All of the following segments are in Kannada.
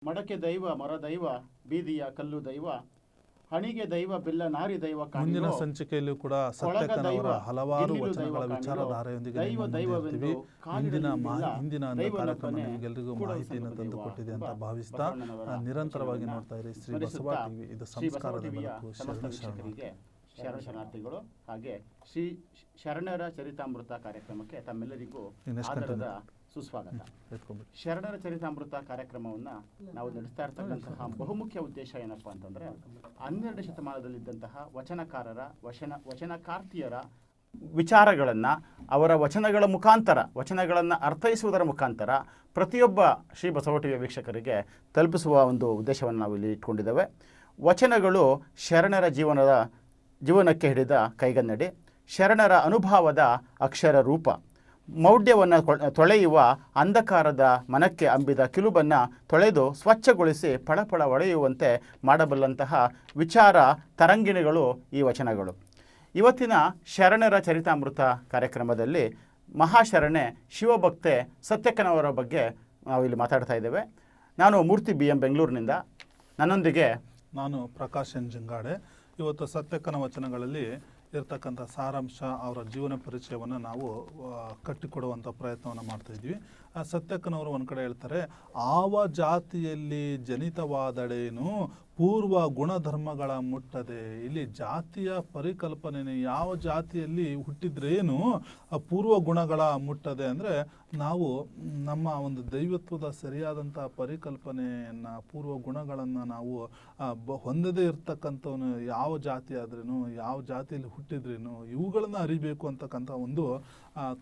ಮಡಕೆ ದೈವ ಮರ ದೈವ ಬೀದಿಯ ಕಲ್ಲು ದೈವ ಹಣಿಗೆ ದೈವ ಬೆಲ್ಲ ನಾರಿ ದೈವ ಮುಂದಿನ ಸಂಚಿಕೆಯಲ್ಲೂ ಕೂಡ ಸತ್ಯಕ್ಕನವರ ಹಲವಾರು ವಚನಗಳ ವಿಚಾರಧಾರೆಯೊಂದಿಗೆ ಹಿಂದಿನ ಕಾರ್ಯಕ್ರಮ ನಿಮಗೆಲ್ಲರಿಗೂ ಮಾಹಿತಿಯನ್ನು ತಂದುಕೊಟ್ಟಿದೆ ಅಂತ ಭಾವಿಸ್ತಾ ನಿರಂತರವಾಗಿ ನೋಡ್ತಾ ಇರಿ ಶ್ರೀ ಬಸವ ಟಿವಿ. ಇದು ಸಂಸ್ಕಾರದ ಬೆಳಕು. ಶರಣಾರ್ಥಿಗಳು ಹಾಗೆ ಶ್ರೀ ಶರಣರ ಚರಿತಾಮೃತ ಕಾರ್ಯಕ್ರಮಕ್ಕೆ ತಮ್ಮೆಲ್ಲರಿಗೂ ಆದರದ ಸುಸ್ವಾಗತ. ಶರಣರ ಚರಿತಾಮೃತ ಕಾರ್ಯಕ್ರಮವನ್ನು ನಾವು ನಡೆಸ್ತಾ ಇರ್ತಕ್ಕಂತಹ ಬಹುಮುಖ್ಯ ಉದ್ದೇಶ ಏನಪ್ಪಾ ಅಂತಂದ್ರೆ 12ನೇ ಶತಮಾನದಲ್ಲಿದ್ದಂತಹ ವಚನಕಾರರ ವಚನಕಾರ್ತಿಯರ ವಿಚಾರಗಳನ್ನು ಅವರ ವಚನಗಳ ಮುಖಾಂತರ ವಚನಗಳನ್ನು ಅರ್ಥೈಸುವುದರ ಮುಖಾಂತರ ಪ್ರತಿಯೊಬ್ಬ ಶ್ರೀ ಬಸವ ಟಿವಿಯ ವೀಕ್ಷಕರಿಗೆ ತಲುಪಿಸುವ ಒಂದು ಉದ್ದೇಶವನ್ನು ನಾವು ಇಲ್ಲಿ ಇಟ್ಕೊಂಡಿದ್ದೇವೆ. ವಚನಗಳು ಶರಣರ ಜೀವನಕ್ಕೆ ಹಿಡಿದ ಕೈಗನ್ನಡಿ, ಶರಣರ ಅನುಭವದ ಅಕ್ಷರ ರೂಪ, ಮೌಢ್ಯವನ್ನು ತೊಳೆಯುವ ಅಂಧಕಾರದ ಮನಕ್ಕೆ ಅಂಬಿದ ಕಿಲುಬನ್ನು ತೊಳೆದು ಸ್ವಚ್ಛಗೊಳಿಸಿ ಫಳಫಳ ಒಡೆಯುವಂತೆ ಮಾಡಬಲ್ಲಂತಹ ವಿಚಾರ ತರಂಗಿಣಿಗಳು ಈ ವಚನಗಳು. ಇವತ್ತಿನ ಶರಣರ ಚರಿತಾಮೃತ ಕಾರ್ಯಕ್ರಮದಲ್ಲಿ ಮಹಾಶರಣೆ ಶಿವಭಕ್ತೆ ಸತ್ಯಕ್ಕನವರ ಬಗ್ಗೆ ನಾವು ಇಲ್ಲಿ ಮಾತಾಡ್ತಾ ಇದ್ದೇವೆ. ನಾನು ಮೂರ್ತಿ BM ಬೆಂಗಳೂರಿನಿಂದ, ನನ್ನೊಂದಿಗೆ ನಾನು ಪ್ರಕಾಶ್ ಎನ್ ಜಂಗಾಡೆ. ಇವತ್ತು ಸತ್ಯಕ್ಕನ ವಚನಗಳಲ್ಲಿ ಇರ್ತಕ್ಕಂಥ ಸಾರಾಂಶ, ಅವರ ಜೀವನ ಪರಿಚಯವನ್ನು ನಾವು ಕಟ್ಟಿಕೊಡುವಂಥ ಪ್ರಯತ್ನವನ್ನು ಮಾಡ್ತಾ ಇದ್ವಿ. ಸತ್ಯಕ್ಕನವರು ಒಂದು ಕಡೆ ಹೇಳ್ತಾರೆ, ಆವ ಜಾತಿಯಲ್ಲಿ ಜನಿತವಾದಡೇನು ಪೂರ್ವ ಗುಣಧರ್ಮಗಳ ಮುಟ್ಟದೆ. ಇಲ್ಲಿ ಜಾತಿಯ ಪರಿಕಲ್ಪನೆ, ಯಾವ ಜಾತಿಯಲ್ಲಿ ಹುಟ್ಟಿದ್ರೇನು ಪೂರ್ವ ಗುಣಗಳ ಮುಟ್ಟದೆ ಅಂದರೆ ನಾವು ನಮ್ಮ ಒಂದು ದೈವತ್ವದ ಸರಿಯಾದಂಥ ಪರಿಕಲ್ಪನೆಯನ್ನು, ಪೂರ್ವ ಗುಣಗಳನ್ನು ನಾವು ಹೊಂದದೇ ಇರ್ತಕ್ಕಂಥವನು ಯಾವ ಜಾತಿ ಆದ್ರೂ, ಯಾವ ಜಾತಿಯಲ್ಲಿ ಹುಟ್ಟಿದ್ರೇನು ಇವುಗಳನ್ನು ಅರಿಬೇಕು ಅಂತಕ್ಕಂಥ ಒಂದು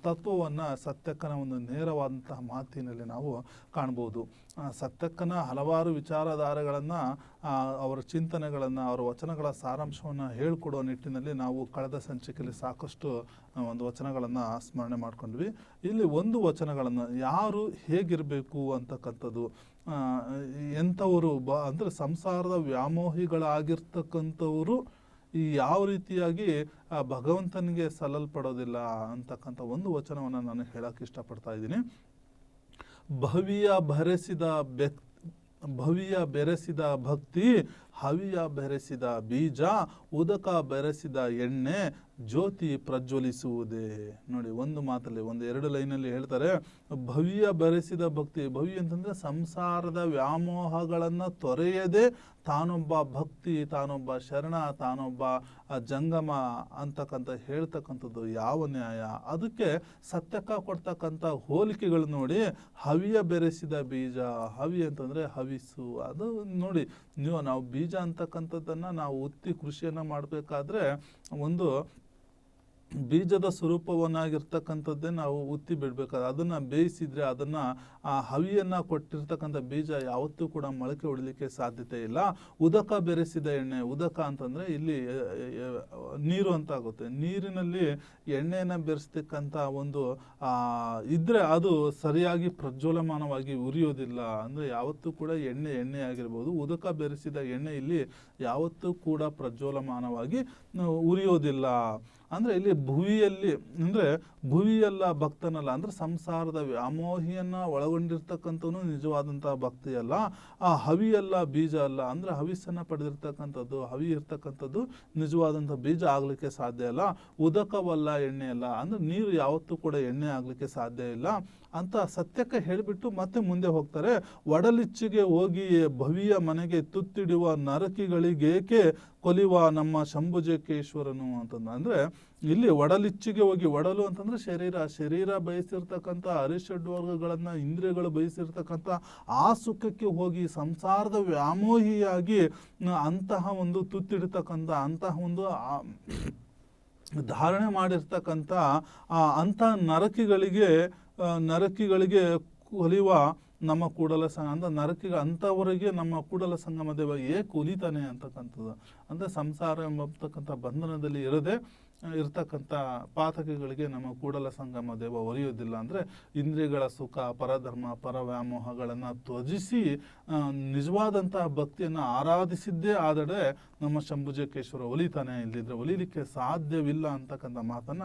ತತ್ವವನ್ನು ಸತ್ಯಕ್ಕನ ಒಂದು ನೇರವಾದಂತಹ ಮಾತಿನಲ್ಲಿ ನಾವು ಕಾಣ್ಬೋದು. ಸತ್ಯಕ್ಕನ ಹಲವಾರು ವಿಚಾರಧಾರೆಗಳನ್ನು, ಅವರ ಚಿಂತನೆಗಳನ್ನು, ಅವರ ವಚನಗಳ ಸಾರಾಂಶವನ್ನು ಹೇಳಿಕೊಡುವ ನಿಟ್ಟಿನಲ್ಲಿ ನಾವು ಕಳೆದ ಸಂಚಿಕೆಯಲ್ಲಿ ಸಾಕಷ್ಟು ಒಂದು ವಚನಗಳನ್ನು ಸ್ಮರಣೆ ಮಾಡ್ಕೊಂಡ್ವಿ. ಇಲ್ಲಿ ಒಂದು ವಚನಗಳನ್ನು ಯಾರು ಹೇಗಿರಬೇಕು ಅಂತಕ್ಕಂಥದ್ದು, ಎಂಥವರು ಅಂದರೆ ಸಂಸಾರದ ವ್ಯಾಮೋಹಿಗಳಾಗಿರ್ತಕ್ಕಂಥವರು ಈ ಯಾವ ರೀತಿಯಾಗಿ ಭಗವಂತನಿಗೆ ಸಲ್ಲಲ್ಪಡೋದಿಲ್ಲ ಅಂತಕ್ಕಂಥ ಒಂದು ವಚನವನ್ನು ನಾನು ಹೇಳಕ್ಕೆ ಇಷ್ಟಪಡ್ತಾ ಇದ್ದೀನಿ. ಭವಿಯ ಬೆರೆಸಿದ ಭಕ್ತಿ, ಹವಿಯ ಬೆರೆಸಿದ ಬೀಜ, ಉದಕ ಬೆರೆಸಿದ ಎಣ್ಣೆ, ಜ್ಯೋತಿ ಪ್ರಜ್ವಲಿಸುವುದೇ. ನೋಡಿ, ಒಂದು ಮಾತಲ್ಲಿ ಒಂದು 2 ಲೈನಲ್ಲಿ ಹೇಳ್ತಾರೆ, ಭವಿಯ ಬೆರೆಸಿದ ಭಕ್ತಿ. ಭವಿ ಅಂತಂದರೆ ಸಂಸಾರದ ವ್ಯಾಮೋಹಗಳನ್ನು ತೊರೆಯದೆ ತಾನೊಬ್ಬ ಭಕ್ತಿ, ತಾನೊಬ್ಬ ಶರಣ, ತಾನೊಬ್ಬ ಜಂಗಮ ಅಂತಕ್ಕಂಥ ಹೇಳ್ತಕ್ಕಂಥದ್ದು ಯಾವ ನ್ಯಾಯ? ಅದಕ್ಕೆ ಸತ್ಯಕ್ಕ ಕೊಡ್ತಕ್ಕಂಥ ಹೋಲಿಕೆಗಳು ನೋಡಿ. ಹವಿಯ ಬೆರೆಸಿದ ಬೀಜ, ಹವಿ ಅಂತಂದರೆ ಹವಿಸು. ಅದು ನೋಡಿ, ನಾವು ಬೀಜ ಅಂತಕ್ಕಂಥದ್ದನ್ನು ನಾವು ಉತ್ತಿ ಕೃಷಿಯನ್ನು ಮಾಡಬೇಕಾದ್ರೆ ಒಂದು ಬೀಜದ ಸ್ವರೂಪವನ್ನಾಗಿರ್ತಕ್ಕಂಥದ್ದೇ ನಾವು ಉತ್ತಿ ಬಿಡಬೇಕಾದ್ರೆ, ಅದನ್ನು ಬೇಯಿಸಿದರೆ ಅದನ್ನು ಆ ಹವಿಯನ್ನು ಕೊಟ್ಟಿರ್ತಕ್ಕಂಥ ಬೀಜ ಯಾವತ್ತೂ ಕೂಡ ಮೊಳಕೆ ಹೊಡಿಲಿಕ್ಕೆ ಸಾಧ್ಯತೆ ಇಲ್ಲ. ಉದಕ ಬೆರೆಸಿದ ಎಣ್ಣೆ, ಉದಕ ಅಂತಂದರೆ ಇಲ್ಲಿ ನೀರು ಅಂತ ಆಗುತ್ತೆ. ನೀರಿನಲ್ಲಿ ಎಣ್ಣೆಯನ್ನು ಬೆರೆಸ್ತಕ್ಕಂಥ ಒಂದು ಇದ್ದರೆ ಅದು ಸರಿಯಾಗಿ ಪ್ರಜ್ವಲಮಾನವಾಗಿ ಉರಿಯೋದಿಲ್ಲ. ಅಂದರೆ ಯಾವತ್ತೂ ಕೂಡ ಎಣ್ಣೆ ಆಗಿರ್ಬೋದು. ಉದಕ ಬೆರೆಸಿದ ಎಣ್ಣೆ ಇಲ್ಲಿ ಯಾವತ್ತೂ ಕೂಡ ಪ್ರಜ್ವಲಮಾನವಾಗಿ ಉರಿಯೋದಿಲ್ಲ. ಅಂದರೆ ಇಲ್ಲಿ ಭುವಿಯಲ್ಲಿ ಅಂದರೆ ಭುವಿಯಲ್ಲ ಭಕ್ತನಲ್ಲ, ಅಂದರೆ ಸಂಸಾರದ ವ್ಯಾಮೋಹಿಯನ್ನು ಒಳಗೊಂಡಿರ್ತಕ್ಕಂಥವನು ನಿಜವಾದಂಥ ಭಕ್ತಿಯಲ್ಲ. ಆ ಹವಿಯಲ್ಲ ಬೀಜ ಅಲ್ಲ, ಅಂದರೆ ಹವಿಸ್ಸನ್ನು ಪಡೆದಿರ್ತಕ್ಕಂಥದ್ದು, ಹವಿ ಇರ್ತಕ್ಕಂಥದ್ದು ನಿಜವಾದಂಥ ಬೀಜ ಆಗಲಿಕ್ಕೆ ಸಾಧ್ಯ ಇಲ್ಲ. ಉದಕವಲ್ಲ ಎಣ್ಣೆ ಅಲ್ಲ, ಅಂದರೆ ನೀರು ಯಾವತ್ತೂ ಕೂಡ ಎಣ್ಣೆ ಆಗಲಿಕ್ಕೆ ಸಾಧ್ಯ ಇಲ್ಲ ಅಂತ ಸತ್ಯಕ್ಕೆ ಹೇಳಿಬಿಟ್ಟು ಮತ್ತೆ ಮುಂದೆ ಹೋಗ್ತಾರೆ. ಒಡಲಿಚ್ಚಿಗೆ ಹೋಗಿ ಭವಿಯ ಮನೆಗೆ ತುತ್ತಿಡುವ ನರಕಿಗಳಿಗೇಕೆ ಕೊಲಿವ ನಮ್ಮ ಶಂಭುಜಕೇಶ್ವರನು ಅಂತಂದ. ಅಂದರೆ ಇಲ್ಲಿ ಒಡಲಿಚ್ಚಿಗೆ ಹೋಗಿ, ಒಡಲು ಅಂತಂದ್ರೆ ಶರೀರ ಬಯಸಿರ್ತಕ್ಕಂಥ ಅರಿಷಡ್ವರ್ಗಗಳನ್ನು, ಇಂದ್ರಿಯಗಳು ಬಯಸಿರ್ತಕ್ಕಂಥ ಆ ಸುಖಕ್ಕೆ ಹೋಗಿ ಸಂಸಾರದ ವ್ಯಾಮೋಹಿಯಾಗಿ ಅಂತಹ ಒಂದು ತುತ್ತಿಡ್ತಕ್ಕಂಥ, ಅಂತಹ ಒಂದು ಧಾರಣೆ ಮಾಡಿರ್ತಕ್ಕಂಥ ಅಂತಹ ನರಕಿಗಳಿಗೆ ಕೊಲಿವ ನಮ್ಮ ಕೂಡಲ ಸಂಘ ಅಂದ್ರೆ ಅಂಥವರಿಗೆ ನಮ್ಮ ಕೂಡಲ ಸಂಗಮ ದೇವ ಏಕೆ ಒಲಿತಾನೆ ಅಂತಕ್ಕಂಥದ್ದು. ಅಂದರೆ ಸಂಸಾರ ಎಂಬತಕ್ಕಂಥ ಬಂಧನದಲ್ಲಿ ಇರದೆ ಇರ್ತಕ್ಕಂಥ ಪಾತಕಗಳಿಗೆ ನಮ್ಮ ಕೂಡಲ ಸಂಗಮ ದೇವ ಒಲಿಯೋದಿಲ್ಲ. ಅಂದರೆ ಇಂದ್ರಿಯಗಳ ಸುಖ, ಪರಧರ್ಮ, ಪರವ್ಯಾಮೋಹಗಳನ್ನು ತ್ಯಜಿಸಿ ನಿಜವಾದಂತಹ ಭಕ್ತಿಯನ್ನು ಆರಾಧಿಸಿದ್ದೇ ಆದರೆ ನಮ್ಮ ಶಂಭುಜಕೇಶ್ವರ ಒಲಿತಾನೆ, ಇಲ್ಲದಿದ್ರೆ ಒಲಿಲಿಕ್ಕೆ ಸಾಧ್ಯವಿಲ್ಲ ಅಂತಕ್ಕಂಥ ಮಾತನ್ನ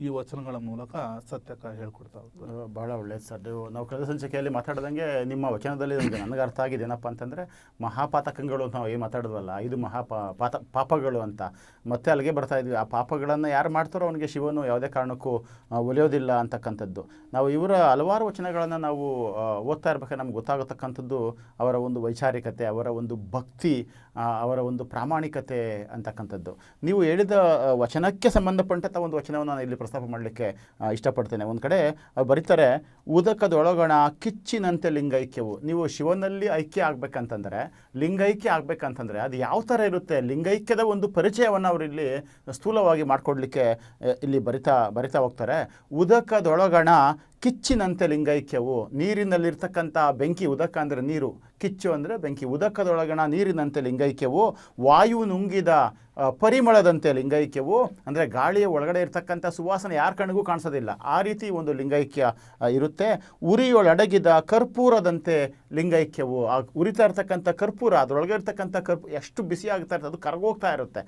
ಈ ವಚನಗಳ ಮೂಲಕ ಸತ್ಯಕ ಹೇಳ್ಕೊಡ್ತಾ ಹೋಗ್ತಾರೆ. ಭಾಳ ಒಳ್ಳೇದು ಸರ್. ನಾವು ಕಳೆದ ಸಂಚಿಕೆಯಲ್ಲಿ ಮಾತಾಡ್ದಂಗೆ ನಿಮ್ಮ ವಚನದಲ್ಲಿ ನನಗೆ ಅರ್ಥ ಆಗಿದೆ ಏನಪ್ಪ ಅಂತಂದರೆ, ಮಹಾಪಾತಕಗಳು ನಾವು ಏನು ಮಾತಾಡೋದಲ್ಲ, ಇದು ಪಾಪಗಳು ಅಂತ ಮತ್ತೆ ಅಲ್ಲಿಗೆ ಬರ್ತಾ ಇದ್ವಿ. ಆ ಪಾಪಗಳನ್ನು ಯಾರು ಮಾಡ್ತಾರೋ ಅವನಿಗೆ ಶಿವನು ಯಾವುದೇ ಕಾರಣಕ್ಕೂ ಒಲಿಯೋದಿಲ್ಲ ಅಂತಕ್ಕಂಥದ್ದು. ನಾವು ಇವರ ಹಲವಾರು ವಚನಗಳನ್ನು ನಾವು ಓದ್ತಾ ಇರ್ಬೇಕಾದ್ರೆ ನಮ್ಗೆ ಗೊತ್ತಾಗತಕ್ಕಂಥದ್ದು ಅವರ ಒಂದು ವೈಚಾರಿಕತೆ, ಅವರ ಒಂದು ಭಕ್ತಿ, ಅವರ ಒಂದು ಪ್ರಾಮಾಣಿಕತೆ ಅಂತಕ್ಕಂಥದ್ದು. ನೀವು ಹೇಳಿದ ವಚನಕ್ಕೆ ಸಂಬಂಧಪಟ್ಟಂಥ ಒಂದು ವಚನವನ್ನು ನಾನು ಇಲ್ಲಿ ಪ್ರಸ್ತಾಪ ಮಾಡಲಿಕ್ಕೆ ಇಷ್ಟಪಡ್ತೇನೆ. ಒಂದು ಕಡೆ ಬರೀತಾರೆ, ಉದಕದೊಳಗಣ ಕಿಚ್ಚಿನಂತೆ ಲಿಂಗೈಕ್ಯವು. ನೀವು ಶಿವನಲ್ಲಿ ಐಕ್ಯ ಆಗ್ಬೇಕಂತಂದರೆ, ಲಿಂಗೈಕ್ಯ ಆಗ್ಬೇಕಂತಂದರೆ ಅದು ಯಾವ ಥರ ಇರುತ್ತೆ, ಲಿಂಗೈಕ್ಯದ ಒಂದು ಪರಿಚಯವನ್ನು ಅವರು ಇಲ್ಲಿ ಸ್ಥೂಲವಾಗಿ ಮಾಡಿಕೊಡ್ಲಿಕ್ಕೆ ಇಲ್ಲಿ ಬರಿತಾ ಹೋಗ್ತಾರೆ. ಉದಕದೊಳಗಣ ಕಿಚ್ಚಿನಂತೆ ಲಿಂಗೈಕ್ಯವು. ನೀರಿನಲ್ಲಿರ್ತಕ್ಕಂಥ ಬೆಂಕಿ, ಉದಕ ಅಂದರೆ ನೀರು, ಕಿಚ್ಚು ಅಂದರೆ ಬೆಂಕಿ. ಉದಕದೊಳಗಣ ನೀರಿನಂತೆ ಲಿಂಗೈಕ್ಯವು, ವಾಯು ನುಂಗಿದ ಪರಿಮಳದಂತೆ ಲಿಂಗೈಕ್ಯವು. ಅಂದರೆ ಗಾಳಿಯ ಒಳಗಡೆ ಇರ್ತಕ್ಕಂಥ ಸುವಾಸನೆ ಯಾರ ಕಣ್ಣಿಗೂ ಕಾಣಿಸೋದಿಲ್ಲ, ಆ ರೀತಿ ಒಂದು ಲಿಂಗೈಕ್ಯ ಇರುತ್ತೆ. ಉರಿಯೊಳಡಗಿದ ಕರ್ಪೂರದಂತೆ ಲಿಂಗೈಕ್ಯವು. ಆ ಉರಿತಾ ಇರ್ತಕ್ಕಂಥ ಕರ್ಪೂರ, ಅದರೊಳಗೆ ಇರ್ತಕ್ಕಂಥ ಎಷ್ಟು ಬಿಸಿ ಆಗ್ತಾ ಇರ್ತದೆ, ಅದು ಕರಗೋಗ್ತಾ ಇರುತ್ತೆ.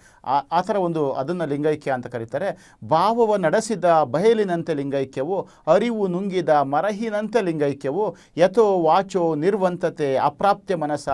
ಆ ಥರ ಒಂದು ಅದನ್ನು ಲಿಂಗೈಕ್ಯ ಅಂತ ಕರೀತಾರೆ. ಭಾವವ ನಡೆಸಿದ ಬಯಲಿನಂತೆ ಲಿಂಗೈಕ್ಯವು, ಅರಿವು ನುಂಗಿದ ಮರಹಿನಂತೆ ಲಿಂಗೈಕ್ಯವು. ಯಥೋ ವಾಚೋ ನಿರ್ವಂತತೆ ಅಪ್ರಾಪ್ಯ ಮನಸ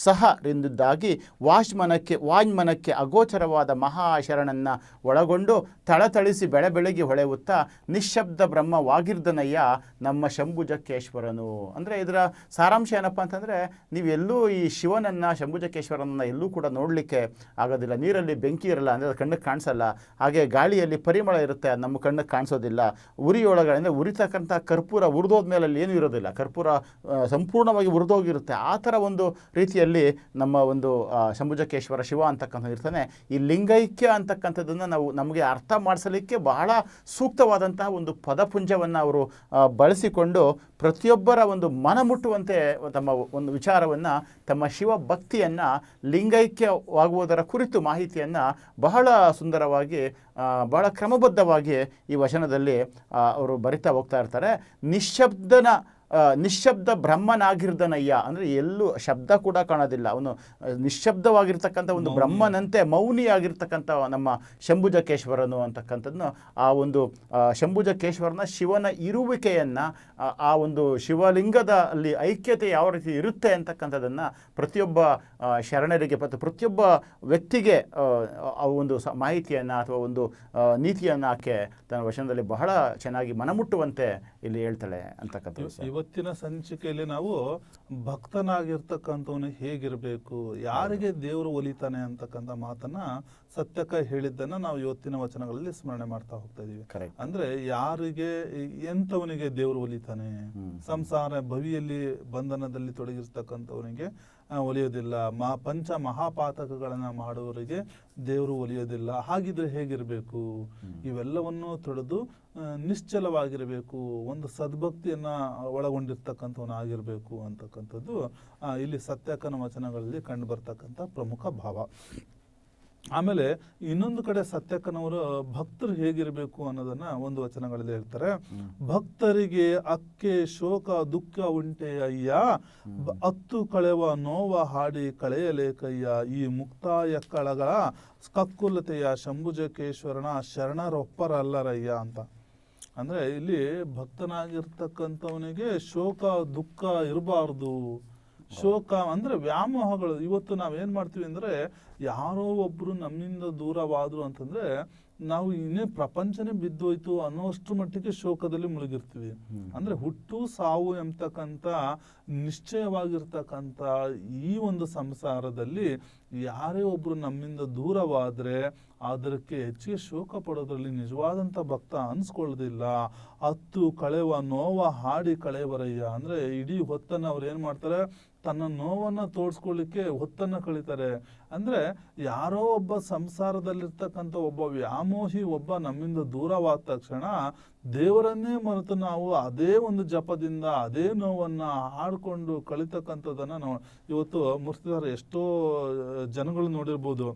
ಸಹರಿಂದಾಗಿ ವಾಜ್ಮನಕ್ಕೆ ಅಗೋಚರವಾದ ಮಹಾಶರಣನ್ನು ಒಳಗೊಂಡು ಥಳಥಳಿಸಿ ಬೆಳಗ್ಗೆ ಹೊಳೆಯುತ್ತಾ ನಿಶ್ಶಬ್ದ ಬ್ರಹ್ಮವಾಗಿರ್ದನಯ್ಯ ನಮ್ಮ ಶಂಭುಜಕೇಶ್ವರನು. ಅಂದರೆ ಇದರ ಸಾರಾಂಶ ಏನಪ್ಪ ಅಂತಂದರೆ, ನೀವೆಲ್ಲೂ ಈ ಶಿವನನ್ನು, ಶಂಭುಜಕೇಶ್ವರನನ್ನು ಎಲ್ಲೂ ಕೂಡ ನೋಡಲಿಕ್ಕೆ ಆಗೋದಿಲ್ಲ. ನೀರಲ್ಲಿ ಬೆಂಕಿ ಇರಲ್ಲ, ಅಂದರೆ ಅದು ಕಣ್ಣಿಗೆ ಕಾಣಿಸಲ್ಲ. ಹಾಗೆ ಗಾಳಿಯಲ್ಲಿ ಪರಿಮಳ ಇರುತ್ತೆ, ಅದು ನಮ್ಮ ಕಣ್ಣಿಗೆ ಕಾಣಿಸೋದಿಲ್ಲ. ಉರಿಯೊಳಗಡೆ ಅಂದರೆ ಉರಿತಕ್ಕಂಥ ಕರ್ಪೂರ ಉರಿದೋದ್ಮೇಲೆ ಅಲ್ಲಿ ಏನೂ ಇರೋದಿಲ್ಲ, ಕರ್ಪೂರ ಸಂಪೂರ್ಣವಾಗಿ ಉರಿದೋಗಿರುತ್ತೆ. ಆ ಥರ ಒಂದು ರೀತಿಯಲ್ಲಿ ನಮ್ಮ ಒಂದು ಶಂಭುಜಕೇಶ್ವರ ಶಿವ ಅಂತಕ್ಕಂಥ ಇರ್ತಾನೆ. ಈ ಲಿಂಗೈಕ್ಯ ಅಂತಕ್ಕಂಥದ್ದನ್ನು ನಮಗೆ ಅರ್ಥ ಮಾಡಿಸಲಿಕ್ಕೆ ಬಹಳ ಸೂಕ್ತವಾದಂತಹ ಒಂದು ಪದಪುಂಜವನ್ನು ಅವರು ಬಳಸಿಕೊಂಡು ಪ್ರತಿಯೊಬ್ಬರ ಒಂದು ಮನ ಮುಟ್ಟುವಂತೆ ತಮ್ಮ ಒಂದು ವಿಚಾರವನ್ನು, ತಮ್ಮ ಶಿವ ಭಕ್ತಿಯನ್ನು, ಲಿಂಗೈಕ್ಯವಾಗುವುದರ ಕುರಿತು ಮಾಹಿತಿಯನ್ನು ಬಹಳ ಸುಂದರವಾಗಿ, ಬಹಳ ಕ್ರಮಬದ್ಧವಾಗಿ ಈ ವಚನದಲ್ಲಿ ಅವರು ಬರಿತಾ ಹೋಗ್ತಾ ಇರ್ತಾರೆ. ನಿಶ್ಶಬ್ದ ಬ್ರಹ್ಮನಾಗಿರ್ದನಯ್ಯ ಅಂದರೆ ಎಲ್ಲೂ ಶಬ್ದ ಕೂಡ ಕಾಣೋದಿಲ್ಲ, ಅವನು ನಿಶ್ಶಬ್ದವಾಗಿರ್ತಕ್ಕಂಥ ಒಂದು ಬ್ರಹ್ಮನಂತೆ ಮೌನಿಯಾಗಿರ್ತಕ್ಕಂಥ ನಮ್ಮ ಶಂಭುಜಕೇಶ್ವರನು ಅಂತಕ್ಕಂಥದ್ದನ್ನು, ಆ ಒಂದು ಶಂಭುಜಕೇಶ್ವರನ ಶಿವನ ಇರುವಿಕೆಯನ್ನು, ಆ ಒಂದು ಶಿವಲಿಂಗದ ಅಲ್ಲಿ ಐಕ್ಯತೆ ಯಾವ ರೀತಿ ಇರುತ್ತೆ ಅಂತಕ್ಕಂಥದ್ದನ್ನು ಪ್ರತಿಯೊಬ್ಬ ಶರಣರಿಗೆ ಮತ್ತು ಪ್ರತಿಯೊಬ್ಬ ವ್ಯಕ್ತಿಗೆ ಆ ಒಂದು ಮಾಹಿತಿಯನ್ನು ಅಥವಾ ಒಂದು ನೀತಿಯನ್ನು ಆಕೆ ತನ್ನ ವಚನದಲ್ಲಿ ಬಹಳ ಚೆನ್ನಾಗಿ ಮನಮುಟ್ಟುವಂತೆ ಇಲ್ಲಿ ಹೇಳ್ತಾಳೆ ಅಂತಕ್ಕಂಥದ್ದು. ಇವತ್ತಿನ ಸಂಚಿಕೆಯಲ್ಲಿ ನಾವು ಭಕ್ತನಾಗಿರ್ತಕ್ಕಂಥವನು ಹೇಗಿರಬೇಕು, ಯಾರಿಗೆ ದೇವರು ಒಲಿತಾನೆ ಅಂತಕ್ಕಂಥ ಮಾತನ್ನ ಸತ್ಯಕ ಹೇಳಿದ್ದನ್ನ ನಾವು ಇವತ್ತಿನ ವಚನಗಳಲ್ಲಿ ಸ್ಮರಣೆ ಮಾಡ್ತಾ ಹೋಗ್ತಾ ಇದೀವಿ. ಅಂದ್ರೆ ಯಾರಿಗೆ, ಎಂಥವನಿಗೆ ದೇವರು ಒಲಿತಾನೆ? ಸಂಸಾರ ಭವಿಯಲ್ಲಿ ಬಂಧನದಲ್ಲಿ ತೊಡಗಿರ್ತಕ್ಕಂಥವನಿಗೆ ಒಲಿಯೋದಿಲ್ಲ. ಪಂಚ ಮಹಾಪಾತಕಗಳನ್ನ ಮಾಡುವವರಿಗೆ ದೇವರು ಒಲಿಯೋದಿಲ್ಲ. ಹಾಗಿದ್ರೆ ಹೇಗಿರಬೇಕು? ಇವೆಲ್ಲವನ್ನು ತೊಡೆದು ನಿಶ್ಚಲವಾಗಿರಬೇಕು, ಒಂದು ಸದ್ಭಕ್ತಿಯನ್ನ ಒಳಗೊಂಡಿರ್ತಕ್ಕಂಥವನಾಗಿರ್ಬೇಕು ಅಂತಕ್ಕಂಥದ್ದು ಇಲ್ಲಿ ಸತ್ಯಕನ ವಚನಗಳಲ್ಲಿ ಕಂಡು ಬರ್ತಕ್ಕಂಥ ಪ್ರಮುಖ ಭಾವ. ಆಮೇಲೆ ಇನ್ನೊಂದು ಕಡೆ ಸತ್ಯಕ್ಕನವರು ಭಕ್ತರು ಹೇಗಿರಬೇಕು ಅನ್ನೋದನ್ನ ಒಂದು ವಚನಗಳಲ್ಲಿ ಹೇಳ್ತಾರೆ. ಭಕ್ತರಿಗೆ ಅಕ್ಕೆ ಶೋಕ ದುಃಖ ಉಂಟೆ ಅಯ್ಯ, ಹತ್ತು ಕಳೆವ ನೋವ ಹಾಡಿ ಕಳೆಯಲೇಕಯ್ಯ, ಈ ಮುಕ್ತಾಯ ಕಳಗಳ ಕಕ್ಕುಲತೆಯ ಶಂಭುಜಕೇಶ್ವರನ ಶರಣರೊಪ್ಪರಲ್ಲರಯ್ಯ ಅಂತ. ಅಂದ್ರೆ ಇಲ್ಲಿ ಭಕ್ತನಾಗಿರ್ತಕ್ಕಂಥವನಿಗೆ ಶೋಕ ದುಃಖ ಇರಬಾರ್ದು. ಶೋಕ ಅಂದ್ರೆ ವ್ಯಾಮೋಹಗಳು. ಇವತ್ತು ನಾವೇನ್ ಮಾಡ್ತೀವಿ ಅಂದ್ರೆ, ಯಾರೋ ಒಬ್ರು ನಮ್ಮಿಂದ ದೂರವಾದ್ರು ಅಂತಂದ್ರೆ ನಾವು ಇನ್ನೇ ಪ್ರಪಂಚನೇ ಬಿದ್ದೋಯ್ತು ಅನ್ನೋಷ್ಟು ಮಟ್ಟಿಗೆ ಶೋಕದಲ್ಲಿ ಮುಳುಗಿರ್ತೀವಿ. ಅಂದ್ರೆ ಹುಟ್ಟು ಸಾವು ಎಂಬತಕ್ಕಂಥ ನಿಶ್ಚಯವಾಗಿರ್ತಕ್ಕಂಥ ಈ ಒಂದು ಸಂಸಾರದಲ್ಲಿ ಯಾರೇ ಒಬ್ರು ನಮ್ಮಿಂದ ದೂರವಾದ್ರೆ ಅದಕ್ಕೆ ಹೆಚ್ಚಿಗೆ ಶೋಕ ಪಡೋದ್ರಲ್ಲಿ ನಿಜವಾದಂಥ ಭಕ್ತ ಅನ್ಸ್ಕೊಳ್ಳೋದಿಲ್ಲ. ಹತ್ತು ಕಳೆವ ನೋವ ಹಾಡಿ ಕಳೆಯವರಯ್ಯ ಅಂದ್ರೆ ಇಡೀ ಹೊತ್ತನ್ನು ಅವ್ರು ಏನ್ ಮಾಡ್ತಾರೆ, ತನ್ನ ನೋವನ್ನ ತೋಡ್ಸ್ಕೊಳ್ಳಿಕ್ಕೆ ಹೊತ್ತನ್ನ ಕಳೀತಾರೆ. ಅಂದ್ರೆ ಯಾರೋ ಒಬ್ಬ ಸಂಸಾರದಲ್ಲಿರ್ತಕ್ಕಂಥ ಒಬ್ಬ ವ್ಯಾಮೋಹಿ ಒಬ್ಬ ನಮ್ಮಿಂದ ದೂರವಾದ ತಕ್ಷಣ ದೇವರನ್ನೇ ಮರೆತು ನಾವು ಅದೇ ಒಂದು ಜಪದಿಂದ ಅದೇ ನೋವನ್ನ ಹಾಡ್ಕೊಂಡು ಕಳಿತಕ್ಕಂಥದ್ದನ್ನ ನಾವು ಇವತ್ತು ಮುರ್ತಿದಾರ ಎಷ್ಟೋ ಜನಗಳು ನೋಡಿರ್ಬೋದು.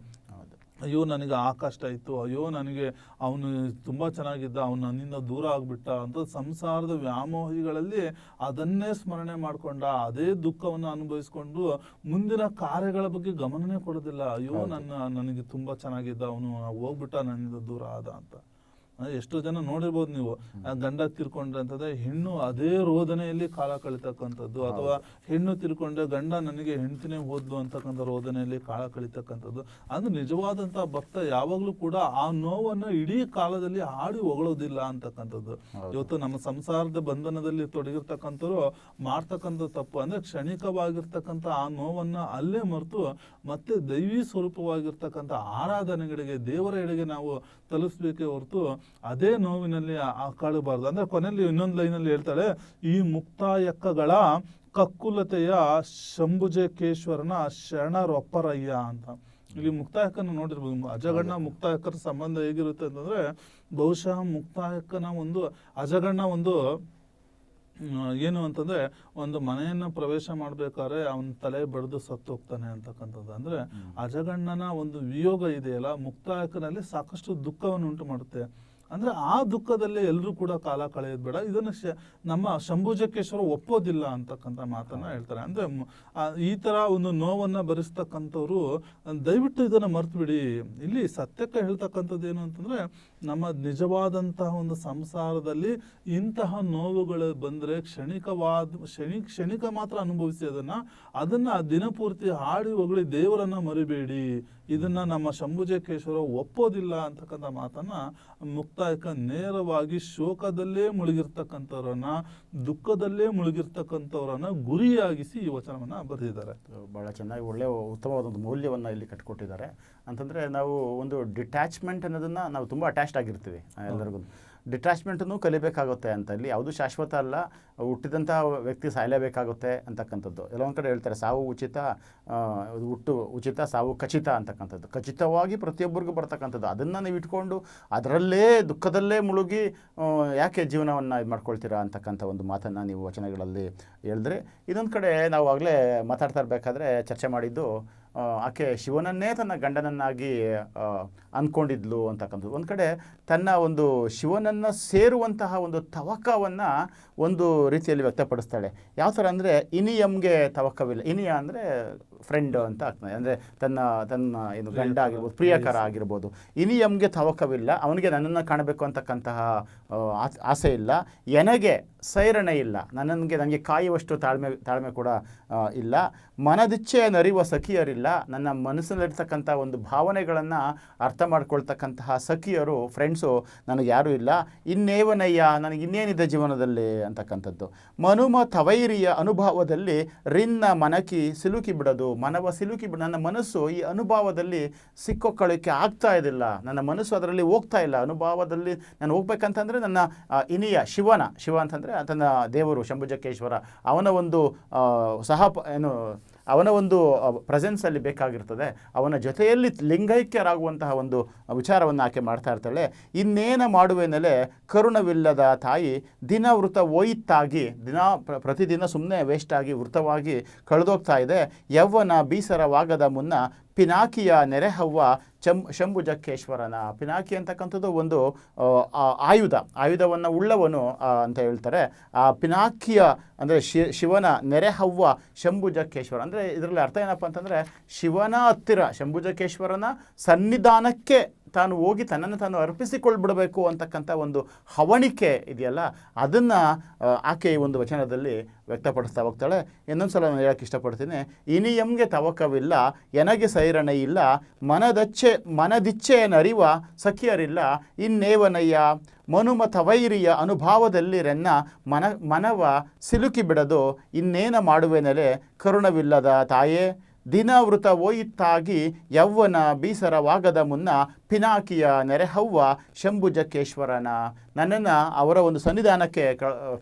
ಅಯ್ಯೋ ನನಗೆ ಆ ಕಷ್ಟ ಇತ್ತು, ಅಯ್ಯೋ ನನಗೆ ಅವನು ತುಂಬ ಚೆನ್ನಾಗಿದ್ದ, ಅವನು ನನ್ನಿಂದ ದೂರ ಆಗಿಬಿಟ್ಟ ಅಂತ ಸಂಸಾರದ ವ್ಯಾಮೋಹಿಗಳಲ್ಲಿ ಅದನ್ನೇ ಸ್ಮರಣೆ ಮಾಡಿಕೊಂಡ, ಅದೇ ದುಃಖವನ್ನು ಅನುಭವಿಸ್ಕೊಂಡು ಮುಂದಿನ ಕಾರ್ಯಗಳ ಬಗ್ಗೆ ಗಮನನೇ ಕೊಡೋದಿಲ್ಲ. ಅಯ್ಯೋ ನನಗೆ ತುಂಬ ಚೆನ್ನಾಗಿದ್ದ, ಅವನು ಹೋಗ್ಬಿಟ್ಟ, ನನ್ನಿಂದ ದೂರ ಆದ ಅಂತ. ಎಷ್ಟೋ ಜನ ನೋಡಿರ್ಬೋದು ನೀವು, ಗಂಡ ತೀರ್ಕೊಂಡ್ರೆ ಅಂತಂದ್ರೆ ಹೆಣ್ಣು ಅದೇ ರೋದನೆಯಲ್ಲಿ ಕಾಲ ಕಳಿತಕ್ಕಂಥದ್ದು, ಅಥವಾ ಹೆಣ್ಣು ತೀರ್ಕೊಂಡ್ರೆ ಗಂಡ ನನಗೆ ಹೆಂಡತಿನೇ ಹೋದ್ಲು ಅಂತಕ್ಕಂಥ ರೋದನೆಯಲ್ಲಿ ಕಾಲ ಕಳಿತಕ್ಕಂಥದ್ದು. ಅಂದ್ರೆ ನಿಜವಾದಂತಹ ಭಕ್ತ ಯಾವಾಗ್ಲೂ ಕೂಡ ಆ ನೋವನ್ನು ಇಡೀ ಕಾಲದಲ್ಲಿ ಹಾಡಿ ಹೊಗಳೋದಿಲ್ಲ ಅಂತಕ್ಕಂಥದ್ದು. ಇವತ್ತು ನಮ್ಮ ಸಂಸಾರದ ಬಂಧನದಲ್ಲಿ ತೊಡಗಿರ್ತಕ್ಕಂಥವ್ರು ಮಾಡ್ತಕ್ಕಂಥ ತಪ್ಪು ಅಂದ್ರೆ ಕ್ಷಣಿಕವಾಗಿರ್ತಕ್ಕಂಥ ಆ ನೋವನ್ನ ಅಲ್ಲೇ ಮರೆತು ಮತ್ತೆ ದೈವಿ ಸ್ವರೂಪವಾಗಿರ್ತಕ್ಕಂಥ ಆರಾಧನೆಗಳಿಗೆ, ದೇವರ ಎಡೆಗೆ ನಾವು ತಲುಪಿಸ್ಬೇಕೇ ಹೊರತು ಅದೇ ನೋವಿನಲ್ಲಿ ಕಾಡಬಾರ್ದು. ಅಂದ್ರೆ ಕೊನೆಯಲ್ಲಿ ಇನ್ನೊಂದು ಲೈನಲ್ಲಿ ಹೇಳ್ತಾಳೆ, ಈ ಮುಕ್ತಾಯಕ್ಕಗಳ ಕಕ್ಕುಲತೆಯ ಶಂಭುಜಕೇಶ್ವರನ ಶರಣರೊಪ್ಪರಯ್ಯ ಅಂತ. ಇಲ್ಲಿ ಮುಕ್ತಾಯಕ್ಕನ ನೋಡಿರ್ಬೋದು, ಅಜಗಣ್ಣ ಮುಕ್ತಾಯಕ್ಕರ ಸಂಬಂಧ ಹೇಗಿರುತ್ತೆ ಅಂತಂದ್ರೆ, ಬಹುಶಃ ಮುಕ್ತಾಯಕ್ಕನ ಒಂದು ಅಜಗಣ್ಣ ಒಂದು ಏನು ಅಂತಂದ್ರೆ ಒಂದು ಮನೆಯನ್ನ ಪ್ರವೇಶ ಮಾಡ್ಬೇಕಾದ್ರೆ ಅವನ ತಲೆ ಬಡ್ದು ಸತ್ತು ಹೋಗ್ತಾನೆ ಅಂತಕ್ಕಂಥದ್ದು. ಅಂದ್ರೆ ಅಜಗಣ್ಣನ ಒಂದು ವಿಯೋಗ ಇದೆಯಲ್ಲ ಮುಕ್ತಾಯಕನಲ್ಲಿ ಸಾಕಷ್ಟು ದುಃಖವನ್ನು ಉಂಟು ಮಾಡುತ್ತೆ. ಅಂದ್ರೆ ಆ ದುಃಖದಲ್ಲೇ ಎಲ್ಲರೂ ಕೂಡ ಕಾಲ ಕಳೆಯೋದು ಬೇಡ, ಇದನ್ನ ನಮ್ಮ ಶಂಭುಜಕೇಶ್ವರ ಒಪ್ಪೋದಿಲ್ಲ ಅಂತಕ್ಕಂಥ ಮಾತನ್ನ ಹೇಳ್ತಾರೆ. ಅಂದ್ರೆ ಈ ತರ ಒಂದು ನೋವನ್ನ ಭರಿಸ್ತಕ್ಕಂಥವ್ರು ದಯವಿಟ್ಟು ಇದನ್ನ ಮರ್ತು ಬಿಡಿ. ಇಲ್ಲಿ ಸತ್ಯಕ್ಕೆ ಹೇಳ್ತಕ್ಕಂಥದ್ದು ಏನು ಅಂತಂದ್ರೆ, ನಮ್ಮ ನಿಜವಾದಂತಹ ಒಂದು ಸಂಸಾರದಲ್ಲಿ ಇಂತಹ ನೋವುಗಳು ಬಂದ್ರೆ ಕ್ಷಣಿಕ ಮಾತ್ರ ಅನುಭವಿಸಿ ಅದನ್ನ ದಿನಪೂರ್ತಿ ಹಾಡಿ ಹೊಗಳಿ ದೇವರನ್ನ ಮರಿಬೇಡಿ. ಇದನ್ನ ನಮ್ಮ ಶಂಭುಜಕೇಶ್ವರ ಒಪ್ಪೋದಿಲ್ಲ ಅಂತಕ್ಕಂಥ ಮಾತನ್ನ ಮುಕ್ತಾಯಕ ನೇರವಾಗಿ ಶೋಕದಲ್ಲೇ ಮುಳುಗಿರ್ತಕ್ಕಂಥವ್ರನ್ನ, ದುಃಖದಲ್ಲೇ ಮುಳುಗಿರ್ತಕ್ಕಂಥವ್ರನ್ನ ಗುರಿಯಾಗಿಸಿ ಈ ವಚನವನ್ನ ಬರೆದಿದ್ದಾರೆ. ಬಹಳ ಚೆನ್ನಾಗಿ ಒಳ್ಳೆಯ ಉತ್ತಮವಾದ ಒಂದು ಮೌಲ್ಯವನ್ನು ಇಲ್ಲಿ ಕಟ್ಕೊಟ್ಟಿದ್ದಾರೆ. ಅಂತಂದರೆ ನಾವು ಒಂದು ಡಿಟ್ಯಾಚ್ಮೆಂಟ್ ಅನ್ನೋದನ್ನು ನಾವು ತುಂಬ ಅಟ್ಯಾಚ್ಡ್ ಆಗಿರ್ತೀವಿ ಎಲ್ಲರಿಗೂ. ಡಿಟ್ಯಾಚ್ಮೆಂಟನ್ನು ಕಲಿಬೇಕಾಗುತ್ತೆ ಅಂತ. ಇಲ್ಲಿ ಯಾವುದು ಶಾಶ್ವತ ಅಲ್ಲ, ಹುಟ್ಟಿದಂಥ ವ್ಯಕ್ತಿ ಸಾಯಲೇಬೇಕಾಗುತ್ತೆ ಅಂತಕ್ಕಂಥದ್ದು. ಎಲ್ಲೊಂದು ಕಡೆ ಹೇಳ್ತಾರೆ ಸಾವು ಉಚಿತ, ಹುಟ್ಟು ಉಚಿತ, ಸಾವು ಖಚಿತ ಅಂತಕ್ಕಂಥದ್ದು. ಖಚಿತವಾಗಿ ಪ್ರತಿಯೊಬ್ಬರಿಗೂ ಬರ್ತಕ್ಕಂಥದ್ದು. ಅದನ್ನು ನೀವು ಇಟ್ಕೊಂಡು ಅದರಲ್ಲೇ ದುಃಖದಲ್ಲೇ ಮುಳುಗಿ ಯಾಕೆ ಜೀವನವನ್ನು ಇದು ಮಾಡ್ಕೊಳ್ತೀರಾ ಅಂತಕ್ಕಂಥ ಒಂದು ಮಾತನ್ನು ನೀವು ವಚನಗಳಲ್ಲಿ ಹೇಳಿದ್ರೆ. ಇದೊಂದು ಕಡೆ ನಾವು ಆಗಲೇ ಮಾತಾಡ್ತಾ ಇರಬೇಕಾದ್ರೆ ಚರ್ಚೆ ಮಾಡಿದ್ದು, ಆಕೆ ಶಿವನನ್ನೇ ತನ್ನ ಗಂಡನನ್ನಾಗಿ ಅಂದ್ಕೊಂಡಿದ್ಲು ಅಂತಕ್ಕಂಥದ್ದು. ಒಂದು ಕಡೆ ತನ್ನ ಒಂದು ಶಿವನನ್ನು ಸೇರುವಂತಹ ಒಂದು ತವಕವನ್ನು ಒಂದು ರೀತಿಯಲ್ಲಿ ವ್ಯಕ್ತಪಡಿಸ್ತಾಳೆ. ಯಾವ ಥರ ಅಂದರೆ, ಇನಿಯಮ್ಗೆ ತವಕವಿಲ್ಲ. ಇನಿಯ ಅಂದರೆ ಫ್ರೆಂಡ್ ಅಂತ ಆಗ್ತದೆ, ಅಂದರೆ ತನ್ನ ಏನು ಗಂಡ ಆಗಿರ್ಬೋದು, ಪ್ರಿಯಕರ ಆಗಿರ್ಬೋದು. ಇನಿಯಮ್ಗೆ ತವಕವಿಲ್ಲ, ಅವನಿಗೆ ನನ್ನನ್ನು ಕಾಣಬೇಕು ಅಂತಕ್ಕಂತಹ ಆಸೆ ಇಲ್ಲ. ಎನಗೆ ಸೈರಣೆ ಇಲ್ಲ, ನನಗೆ ಕಾಯುವಷ್ಟು ತಾಳ್ಮೆ ಕೂಡ ಇಲ್ಲ. ಮನದಿಚ್ಛೆಯನ್ನರಿಯುವ ಸಖಿಯರಿಲ್ಲ, ನನ್ನ ಮನಸ್ಸಿನಲ್ಲಿರ್ತಕ್ಕಂಥ ಒಂದು ಭಾವನೆಗಳನ್ನು ಅರ್ಥ ಮಾಡ್ಕೊಳ್ತಕ್ಕಂತಹ ಸಖಿಯರು, ಫ್ರೆಂಡ್ಸು ನನಗೆ ಯಾರೂ ಇಲ್ಲ. ಇನ್ನೇವನಯ್ಯ, ನನಗೆ ಇನ್ನೇನಿದೆ ಜೀವನದಲ್ಲಿ ಅಂತಕ್ಕಂಥದ್ದು. ಮನುಮ ತವೈರಿಯ ಅನುಭವದಲ್ಲಿ ರಿನ್ನ ಮನಕಿ ಸಿಲುಕಿ ಬಿಡೋದು, ಮನವ ಸಿಲುಕಿ ಬಿಡ, ನನ್ನ ಮನಸ್ಸು ಈ ಅನುಭವದಲ್ಲಿ ಸಿಕ್ಕೊಕೊಳ್ಳಿಕ್ಕೆ ಆಗ್ತಾ ಇದ್ದಿಲ್ಲ, ನನ್ನ ಮನಸ್ಸು ಅದರಲ್ಲಿ ಹೋಗ್ತಾ ಇಲ್ಲ. ಅನುಭವದಲ್ಲಿ ನಾನು ಹೋಗ್ಬೇಕಂತಂದರೆ ನನ್ನ ಇನಿಯ ಶಿವ ಅಂತಂದರೆ ತನ್ನ ದೇವರು ಶಂಭುಜಕೇಶ್ವರ, ಅವನ ಒಂದು ಅವನ ಒಂದು ಪ್ರೆಸೆನ್ಸಲ್ಲಿ ಬೇಕಾಗಿರ್ತದೆ. ಅವನ ಜೊತೆಯಲ್ಲಿ ಲಿಂಗೈಕ್ಯರಾಗುವಂತಹ ಒಂದು ವಿಚಾರವನ್ನು ಆಕೆ ಮಾಡ್ತಾ ಇರ್ತಾಳೆ. ಇನ್ನೇನ ಮಾಡುವೆನೆಲೆ ಕರುಣವಿಲ್ಲದ ತಾಯಿ ದಿನ ವೃತ ಓಯಿತ್ತಾಗಿ, ಪ್ರತಿದಿನ ಸುಮ್ಮನೆ ವೇಸ್ಟಾಗಿ ವೃತವಾಗಿ ಕಳೆದೋಗ್ತಾ ಇದೆ. ಯೌವನ ಬೀಸರವಾಗದ ಮುನ್ನ ಪಿನಾಕಿಯ ನೆರೆಹವ್ವ ಶಂಭುಜಕೇಶ್ವರನ. ಪಿನಾಕಿ ಅಂತಕ್ಕಂಥದ್ದು ಒಂದು ಆಯುಧವನ್ನು ಉಳ್ಳವನು ಅಂತ ಹೇಳ್ತಾರೆ. ಆ ಪಿನಾಕಿಯ ಅಂದರೆ ಶಿವನ ನೆರೆಹವ್ವ ಶಂಭುಜಕೇಶ್ವರ. ಅಂದರೆ ಇದರಲ್ಲಿ ಅರ್ಥ ಏನಪ್ಪ ಅಂತಂದರೆ, ಶಿವನ ಹತ್ತಿರ ಶಂಭುಜಕೇಶ್ವರನ ಸನ್ನಿಧಾನಕ್ಕೆ ತಾನು ಹೋಗಿ ತನ್ನನ್ನು ತಾನು ಅರ್ಪಿಸಿಕೊಳ್ಬಿಡಬೇಕು ಅಂತಕ್ಕಂಥ ಒಂದು ಹವಣಿಕೆ ಇದೆಯಲ್ಲ, ಅದನ್ನು ಆಕೆ ಈ ಒಂದು ವಚನದಲ್ಲಿ ವ್ಯಕ್ತಪಡಿಸ್ತಾ ಹೋಗ್ತಾಳೆ. ಇನ್ನೊಂದು ಸಲ ನಾನು ಹೇಳೋಕ್ಕೆ ಇಷ್ಟಪಡ್ತೀನಿ. ಇನಿಯಮ್ಗೆ ತವಕವಿಲ್ಲ, ಎನಗೆ ಸೈರಣೆ ಇಲ್ಲ, ಮನದಿಚ್ಛೆಯನ್ನರಿವ ಸಖಿಯರಿಲ್ಲ, ಇನ್ನೇವನಯ್ಯ ಮನುಮ ತವೈರಿಯ ಅನುಭವದಲ್ಲಿ ರೆನ್ನ ಮನವ ಸಿಲುಕಿ ಬಿಡದು, ಇನ್ನೇನ ಮಾಡುವೆನೆಲೆ ಕರುಣವಿಲ್ಲದ ತಾಯೇ ದಿನ ವೃತ ಓಯಿತ್ತಾಗಿ ಯೌವನ ಬೀಸರವಾಗದ ಮುನ್ನ ಪಿನಾಕಿಯ ನೆರೆಹವ್ವ ಶಂಭುಜಕ್ಕೇಶ್ವರನ, ನನ್ನನ್ನು ಅವರ ಒಂದು ಸನ್ನಿಧಾನಕ್ಕೆ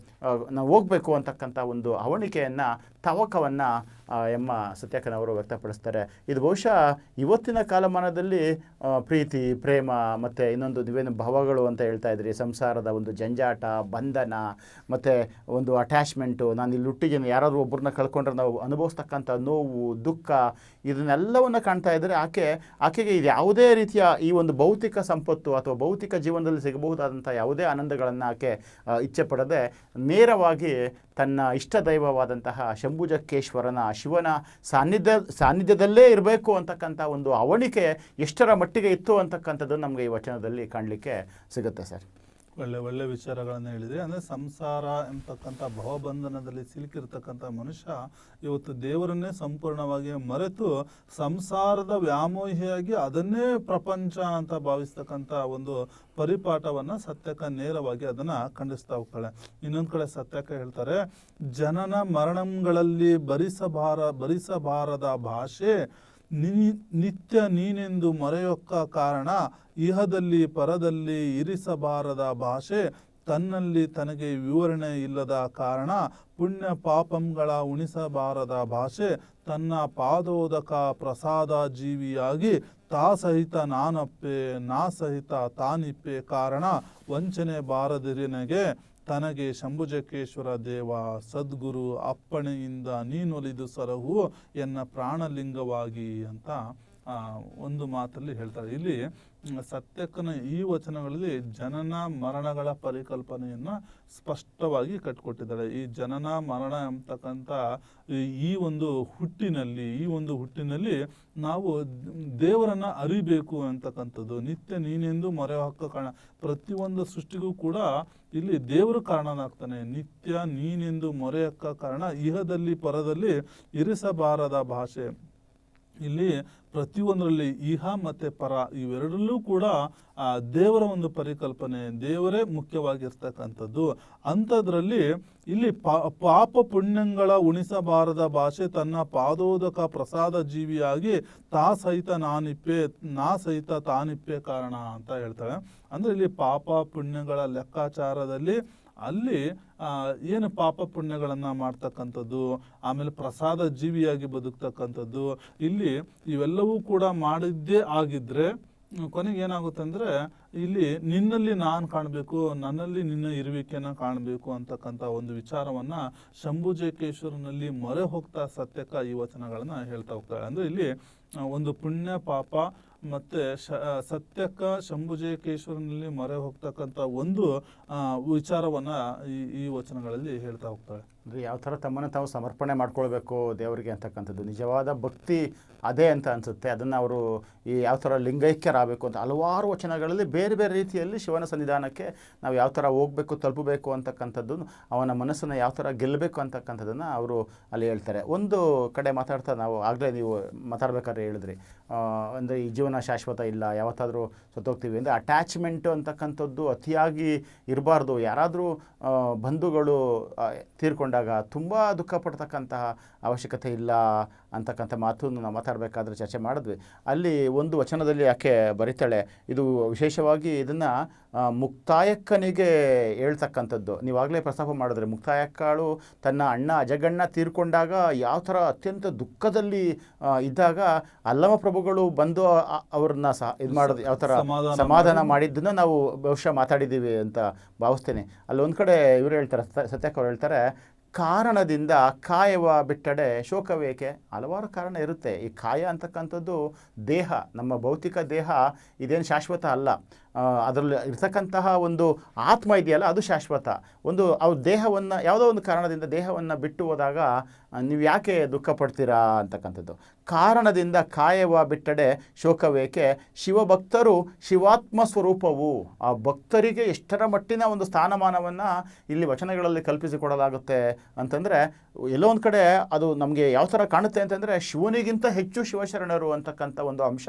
ನಾವು ಹೋಗಬೇಕು ಅಂತಕ್ಕಂಥ ಒಂದು ಅವಣಿಕೆಯನ್ನು, ತವಕವನ್ನು ಎಮ್ಮ ಸತ್ಯಕ್ಕನವರು ವ್ಯಕ್ತಪಡಿಸ್ತಾರೆ. ಇದು ಬಹುಶಃ ಇವತ್ತಿನ ಕಾಲಮಾನದಲ್ಲಿ ಪ್ರೀತಿ, ಪ್ರೇಮ ಮತ್ತು ಇನ್ನೊಂದು ನೀವೇನು ಭಾವಗಳು ಅಂತ ಹೇಳ್ತಾ ಇದ್ರಿ, ಸಂಸಾರದ ಒಂದು ಜಂಜಾಟ, ಬಂಧನ ಮತ್ತು ಒಂದು ಅಟ್ಯಾಚ್ಮೆಂಟು, ನಾನು ಇಲ್ಲಿ ಹುಟ್ಟಿದ್ದೀನಿ, ಯಾರಾದರೂ ಒಬ್ಬರನ್ನ ಕಳ್ಕೊಂಡ್ರೆ ನಾವು ಅನುಭವಿಸ್ತಕ್ಕಂಥ ನೋವು, ದುಃಖ, ಇದನ್ನೆಲ್ಲವನ್ನು ಕಾಣ್ತಾ ಇದ್ದರೆ ಆಕೆಗೆ ಇದು ಯಾವುದೇ ರೀತಿಯ ಈ ಒಂದು ಭೌತಿಕ ಸಂಪತ್ತು ಅಥವಾ ಭೌತಿಕ ಜೀವನದಲ್ಲಿ ಸಿಗಬಹುದಾದಂಥ ಯಾವುದೇ ಆನಂದಗಳನ್ನು ಆಕೆ ಇಚ್ಛೆ ಪಡದೆ ನೇರವಾಗಿ ತನ್ನ ಇಷ್ಟ ದೈವವಾದಂತಹ ಶಂಭುಜಕ್ಕೇಶ್ವರನ, ಶಿವನ ಸಾನ್ನಿಧ್ಯದಲ್ಲೇ ಇರಬೇಕು ಅಂತಕ್ಕಂಥ ಒಂದು ಅವಣಿಕೆ ಎಷ್ಟರ ಮಟ್ಟಿಗೆ ಇತ್ತು ಅಂತಕ್ಕಂಥದ್ದು ನಮಗೆ ಈ ವಚನದಲ್ಲಿ ಕಾಣಲಿಕ್ಕೆ ಸಿಗುತ್ತೆ ಸರ್. ಒಳ್ಳೆ ವಿಚಾರಗಳನ್ನು ಹೇಳಿದೆ. ಅಂದರೆ ಸಂಸಾರ ಎಂಬತಕ್ಕಂಥ ಭವಬಂಧನದಲ್ಲಿ ಸಿಲುಕಿರ್ತಕ್ಕಂಥ ಮನುಷ್ಯ ಇವತ್ತು ದೇವರನ್ನೇ ಸಂಪೂರ್ಣವಾಗಿ ಮರೆತು ಸಂಸಾರದ ವ್ಯಾಮೋಹಿಯಾಗಿ ಅದನ್ನೇ ಪ್ರಪಂಚ ಅಂತ ಭಾವಿಸ್ತಕ್ಕಂಥ ಒಂದು ಪರಿಪಾಠವನ್ನು ಸತ್ಯಕ್ಕ ನೇರವಾಗಿ ಅದನ್ನು ಖಂಡಿಸ್ತಾ ಹೋಗ್ತಾಳೆ. ಇನ್ನೊಂದು ಕಡೆ ಸತ್ಯಕ್ಕ ಹೇಳ್ತಾರೆ, ಜನನ ಮರಣಗಳಲ್ಲಿ ಭರಿಸಬಾರದ ಭಾಷೆ ನಿತ್ಯ ನೀನೆಂದು ಮರೆಯೊಕ್ಕ ಕಾರಣ, ಇಹದಲ್ಲಿ ಪರದಲ್ಲಿ ಇರಿಸಬಾರದ ಭಾಷೆ ತನ್ನಲ್ಲಿ ತನಗೆ ವಿವರಣೆ ಇಲ್ಲದ ಕಾರಣ, ಪುಣ್ಯ ಪಾಪಂಗಳ ಉಣಿಸಬಾರದ ಭಾಷೆ ತನ್ನ ಪಾದೋದಕ ಪ್ರಸಾದ ಜೀವಿಯಾಗಿ ತಾ ಸಹಿತ ನಾನಪ್ಪೆ ನಾ ಸಹಿತ ತಾನಿಪ್ಪೆ ಕಾರಣ, ವಂಚನೆ ಬಾರದಿರಿನಗೆ ತನಗೆ ಶಂಭುಜಕ್ಕೇಶ್ವರ ದೇವ ಸದ್ಗುರು ಅಪ್ಪಣೆಯಿಂದ ನೀನೊಲಿದು ಸರಹು ಎನ್ನ ಪ್ರಾಣಲಿಂಗವಾಗಿ ಅಂತ ಒಂದು ಮಾತಲ್ಲಿ ಹೇಳ್ತಾರೆ. ಇಲ್ಲಿ ಸತ್ಯಕ್ಕನ ಈ ವಚನಗಳಲ್ಲಿ ಜನನ ಮರಣಗಳ ಪರಿಕಲ್ಪನೆಯನ್ನು ಸ್ಪಷ್ಟವಾಗಿ ಕಟ್ಟಿಕೊಟ್ಟಿದ್ದಾರೆ. ಈ ಜನನ ಮರಣ ಎಂಬತಕ್ಕಂಥ ಈ ಒಂದು ಹುಟ್ಟಿನಲ್ಲಿ ನಾವು ದೇವರನ್ನ ಅರಿಬೇಕು ಅಂತಕ್ಕಂಥದ್ದು, ನಿತ್ಯ ನೀನೆಂದು ಮರೆಹಾಕ ಕಾರಣ, ಪ್ರತಿಯೊಂದು ಸೃಷ್ಟಿಗೂ ಕೂಡ ಇಲ್ಲಿ ದೇವರು ಕಾರಣನಾಗ್ತಾನೆ. ನಿತ್ಯ ನೀನೆಂದು ಮೊರೆಯಕ್ಕ ಕಾರಣ, ಇಹದಲ್ಲಿ ಪರದಲ್ಲಿ ಇರಿಸಬಾರದ ಭಾಷೆ. ಇಲ್ಲಿ ಪ್ರತಿಯೊಂದರಲ್ಲಿ ಇಹ ಮತ್ತು ಪರ ಇವೆರಡರಲ್ಲೂ ಕೂಡ ದೇವರ ಒಂದು ಪರಿಕಲ್ಪನೆ, ದೇವರೇ ಮುಖ್ಯವಾಗಿರ್ತಕ್ಕಂಥದ್ದು. ಅಂಥದ್ರಲ್ಲಿ ಇಲ್ಲಿ ಪಾಪ ಪುಣ್ಯಗಳ ಉಣಿಸಬಾರದ ಭಾಷೆ ತನ್ನ ಪಾದೋದಕ ಪ್ರಸಾದ ಜೀವಿಯಾಗಿ ತಾ ಸಹಿತ ನಾ ಸಹಿತ ತಾನಿಪ್ಪೆ ಕಾರಣ ಅಂತ ಹೇಳ್ತಾಳೆ. ಅಂದರೆ ಇಲ್ಲಿ ಪಾಪ ಪುಣ್ಯಗಳ ಲೆಕ್ಕಾಚಾರದಲ್ಲಿ ಅಲ್ಲಿ ಏನು ಪಾಪ ಪುಣ್ಯಗಳನ್ನು ಮಾಡ್ತಕ್ಕಂಥದ್ದು, ಆಮೇಲೆ ಪ್ರಸಾದ ಜೀವಿಯಾಗಿ ಬದುಕ್ತಕ್ಕಂಥದ್ದು, ಇಲ್ಲಿ ಇವೆಲ್ಲವೂ ಕೂಡ ಮಾಡಿದ್ದೇ ಆಗಿದ್ರೆ ಕೊನೆಗೆ ಏನಾಗುತ್ತೆ ಅಂದರೆ ಇಲ್ಲಿ ನಿನ್ನಲ್ಲಿ ನಾನು ಕಾಣಬೇಕು, ನನ್ನಲ್ಲಿ ನಿನ್ನ ಇರುವಿಕೆಯನ್ನು ಕಾಣಬೇಕು ಅಂತಕ್ಕಂಥ ಒಂದು ವಿಚಾರವನ್ನು ಶಂಭುಜಕ್ಕೇಶ್ವರನಲ್ಲಿ ಮೊರೆ ಹೋಗ್ತಾ ಸತ್ಯಕ್ಕ ಈ ವಚನಗಳನ್ನು ಹೇಳ್ತಾ ಹೋಗ್ತಾಳೆ. ಅಂದರೆ ಇಲ್ಲಿ ಒಂದು ಪುಣ್ಯ ಪಾಪ ಮತ್ತು ಸತ್ಯಕ್ಕ ಶಂಭುಜಕ್ಕೇಶ್ವರನಲ್ಲಿ ಮೊರೆ ಹೋಗ್ತಕ್ಕಂಥ ಒಂದು ವಿಚಾರವನ್ನು ಈ ವಚನಗಳಲ್ಲಿ ಹೇಳ್ತಾ ಹೋಗ್ತಾಳೆ. ಅಂದರೆ ಯಾವ ಥರ ತಮ್ಮನ್ನು ತಾವು ಸಮರ್ಪಣೆ ಮಾಡ್ಕೊಳ್ಬೇಕು ದೇವರಿಗೆ ಅಂತಕ್ಕಂಥದ್ದು ನಿಜವಾದ ಭಕ್ತಿ ಅದೇ ಅಂತ ಅನಿಸುತ್ತೆ. ಅದನ್ನು ಅವರು ಈ ಯಾವ ಥರ ಲಿಂಗೈಕ್ಯರಾಗಬೇಕು ಅಂತ ಹಲವಾರು ವಚನಗಳಲ್ಲಿ ಬೇರೆ ಬೇರೆ ರೀತಿಯಲ್ಲಿ ಶಿವನ ಸನ್ನಿಧಾನಕ್ಕೆ ನಾವು ಯಾವ ಥರ ಹೋಗಬೇಕು, ತಲುಪಬೇಕು ಅಂತಕ್ಕಂಥದ್ದು, ಅವನ ಮನಸ್ಸನ್ನು ಯಾವ ಥರ ಗೆಲ್ಲಬೇಕು ಅಂತಕ್ಕಂಥದ್ದನ್ನು ಅವರು ಅಲ್ಲಿ ಹೇಳ್ತಾರೆ. ಒಂದು ಕಡೆ ಮಾತಾಡ್ತಾ ನಾವು ಆಗಲೇ ನೀವು ಮಾತಾಡ್ಬೇಕಾದ್ರೆ ಹೇಳಿದ್ರಿ, ಅಂದರೆ ಈ ಜೀವನ ಶಾಶ್ವತ ಇಲ್ಲ, ಯಾವತ್ತಾದರೂ ಸತ್ತೋಗ್ತೀವಿ ಅಂದರೆ ಅಟ್ಯಾಚ್ಮೆಂಟು ಅಂತಕ್ಕಂಥದ್ದು ಅತಿಯಾಗಿ ಇರಬಾರ್ದು. ಯಾರಾದರೂ ಬಂಧುಗಳು ತೀರ್ಕೊಂಡಾಗ ತುಂಬ ದುಃಖ ಪಡ್ತಕ್ಕಂತಹ ಅವಶ್ಯಕತೆ ಇಲ್ಲ ಅಂತಕ್ಕಂಥ ಮಾತನ್ನು ನಾವು ಮಾತಾಡಬೇಕಾದ್ರೆ ಚರ್ಚೆ ಮಾಡಿದ್ವಿ. ಅಲ್ಲಿ ಒಂದು ವಚನದಲ್ಲಿ ಯಾಕೆ ಬರೀತಾಳೆ, ಇದು ವಿಶೇಷವಾಗಿ ಇದನ್ನು ಮುಕ್ತಾಯಕ್ಕನಿಗೆ ಹೇಳ್ತಕ್ಕಂಥದ್ದು. ನೀವಾಗಲೇ ಪ್ರಸ್ತಾಪ ಮಾಡಿದ್ರೆ, ಮುಕ್ತಾಯಕ್ಕಳು ತನ್ನ ಅಣ್ಣ ಅಜಗಣ್ಣ ತೀರ್ಕೊಂಡಾಗ ಯಾವ ಥರ ಅತ್ಯಂತ ದುಃಖದಲ್ಲಿ ಇದ್ದಾಗ ಅಲ್ಲಮ ಪ್ರಭುಗಳು ಬಂದು ಅವ್ರನ್ನ ಇದು ಮಾಡೋದು, ಯಾವ ಥರ ಸಮಾಧಾನ ಮಾಡಿದ್ದನ್ನು ನಾವು ಬಹುಶಃ ಮಾತಾಡಿದ್ದೀವಿ ಅಂತ ಭಾವಿಸ್ತೇನೆ. ಅಲ್ಲೊಂದು ಕಡೆ ಇವರು ಹೇಳ್ತಾರೆ, ಸತ್ಯಕ್ಕೆ ಅವ್ರು ಹೇಳ್ತಾರೆ, ಕಾರಣದಿಂದ ಕಾಯವ ಬಿಟ್ಟಡೆ ಶೋಕವೇಕೆ. ಹಲವಾರು ಕಾರಣ ಇರುತ್ತೆ. ಈ ಕಾಯ ಅಂತಕ್ಕಂಥದ್ದು ದೇಹ, ನಮ್ಮ ಭೌತಿಕ ದೇಹ ಇದೇನು ಶಾಶ್ವತ ಅಲ್ಲ. ಅದರಲ್ಲಿ ಇರ್ತಕ್ಕಂತಹ ಒಂದು ಆತ್ಮ ಇದೆಯಲ್ಲ, ಅದು ಶಾಶ್ವತ. ಅವ್ರ ದೇಹವನ್ನು ಯಾವುದೋ ಒಂದು ಕಾರಣದಿಂದ ದೇಹವನ್ನು ಬಿಟ್ಟು ಹೋದಾಗ ನೀವು ಯಾಕೆ ದುಃಖ ಪಡ್ತೀರಾ ಅಂತಕ್ಕಂಥದ್ದು. ಕಾರಣದಿಂದ ಕಾಯವ ಬಿಟ್ಟಡೆ ಶೋಕವೇಕೆ, ಶಿವಭಕ್ತರು ಶಿವಾತ್ಮ ಸ್ವರೂಪವು. ಆ ಭಕ್ತರಿಗೆ ಎಷ್ಟರ ಮಟ್ಟಿನ ಒಂದು ಸ್ಥಾನಮಾನವನ್ನು ಇಲ್ಲಿ ವಚನಗಳಲ್ಲಿ ಕಲ್ಪಿಸಿಕೊಡಲಾಗುತ್ತೆ ಅಂತಂದರೆ, ಎಲ್ಲೋ ಒಂದು ಕಡೆ ಅದು ನಮಗೆ ಯಾವ ಥರ ಕಾಣುತ್ತೆ ಅಂತಂದರೆ, ಶಿವನಿಗಿಂತ ಹೆಚ್ಚು ಶಿವಶರಣರು ಅಂತಕ್ಕಂಥ ಒಂದು ಅಂಶ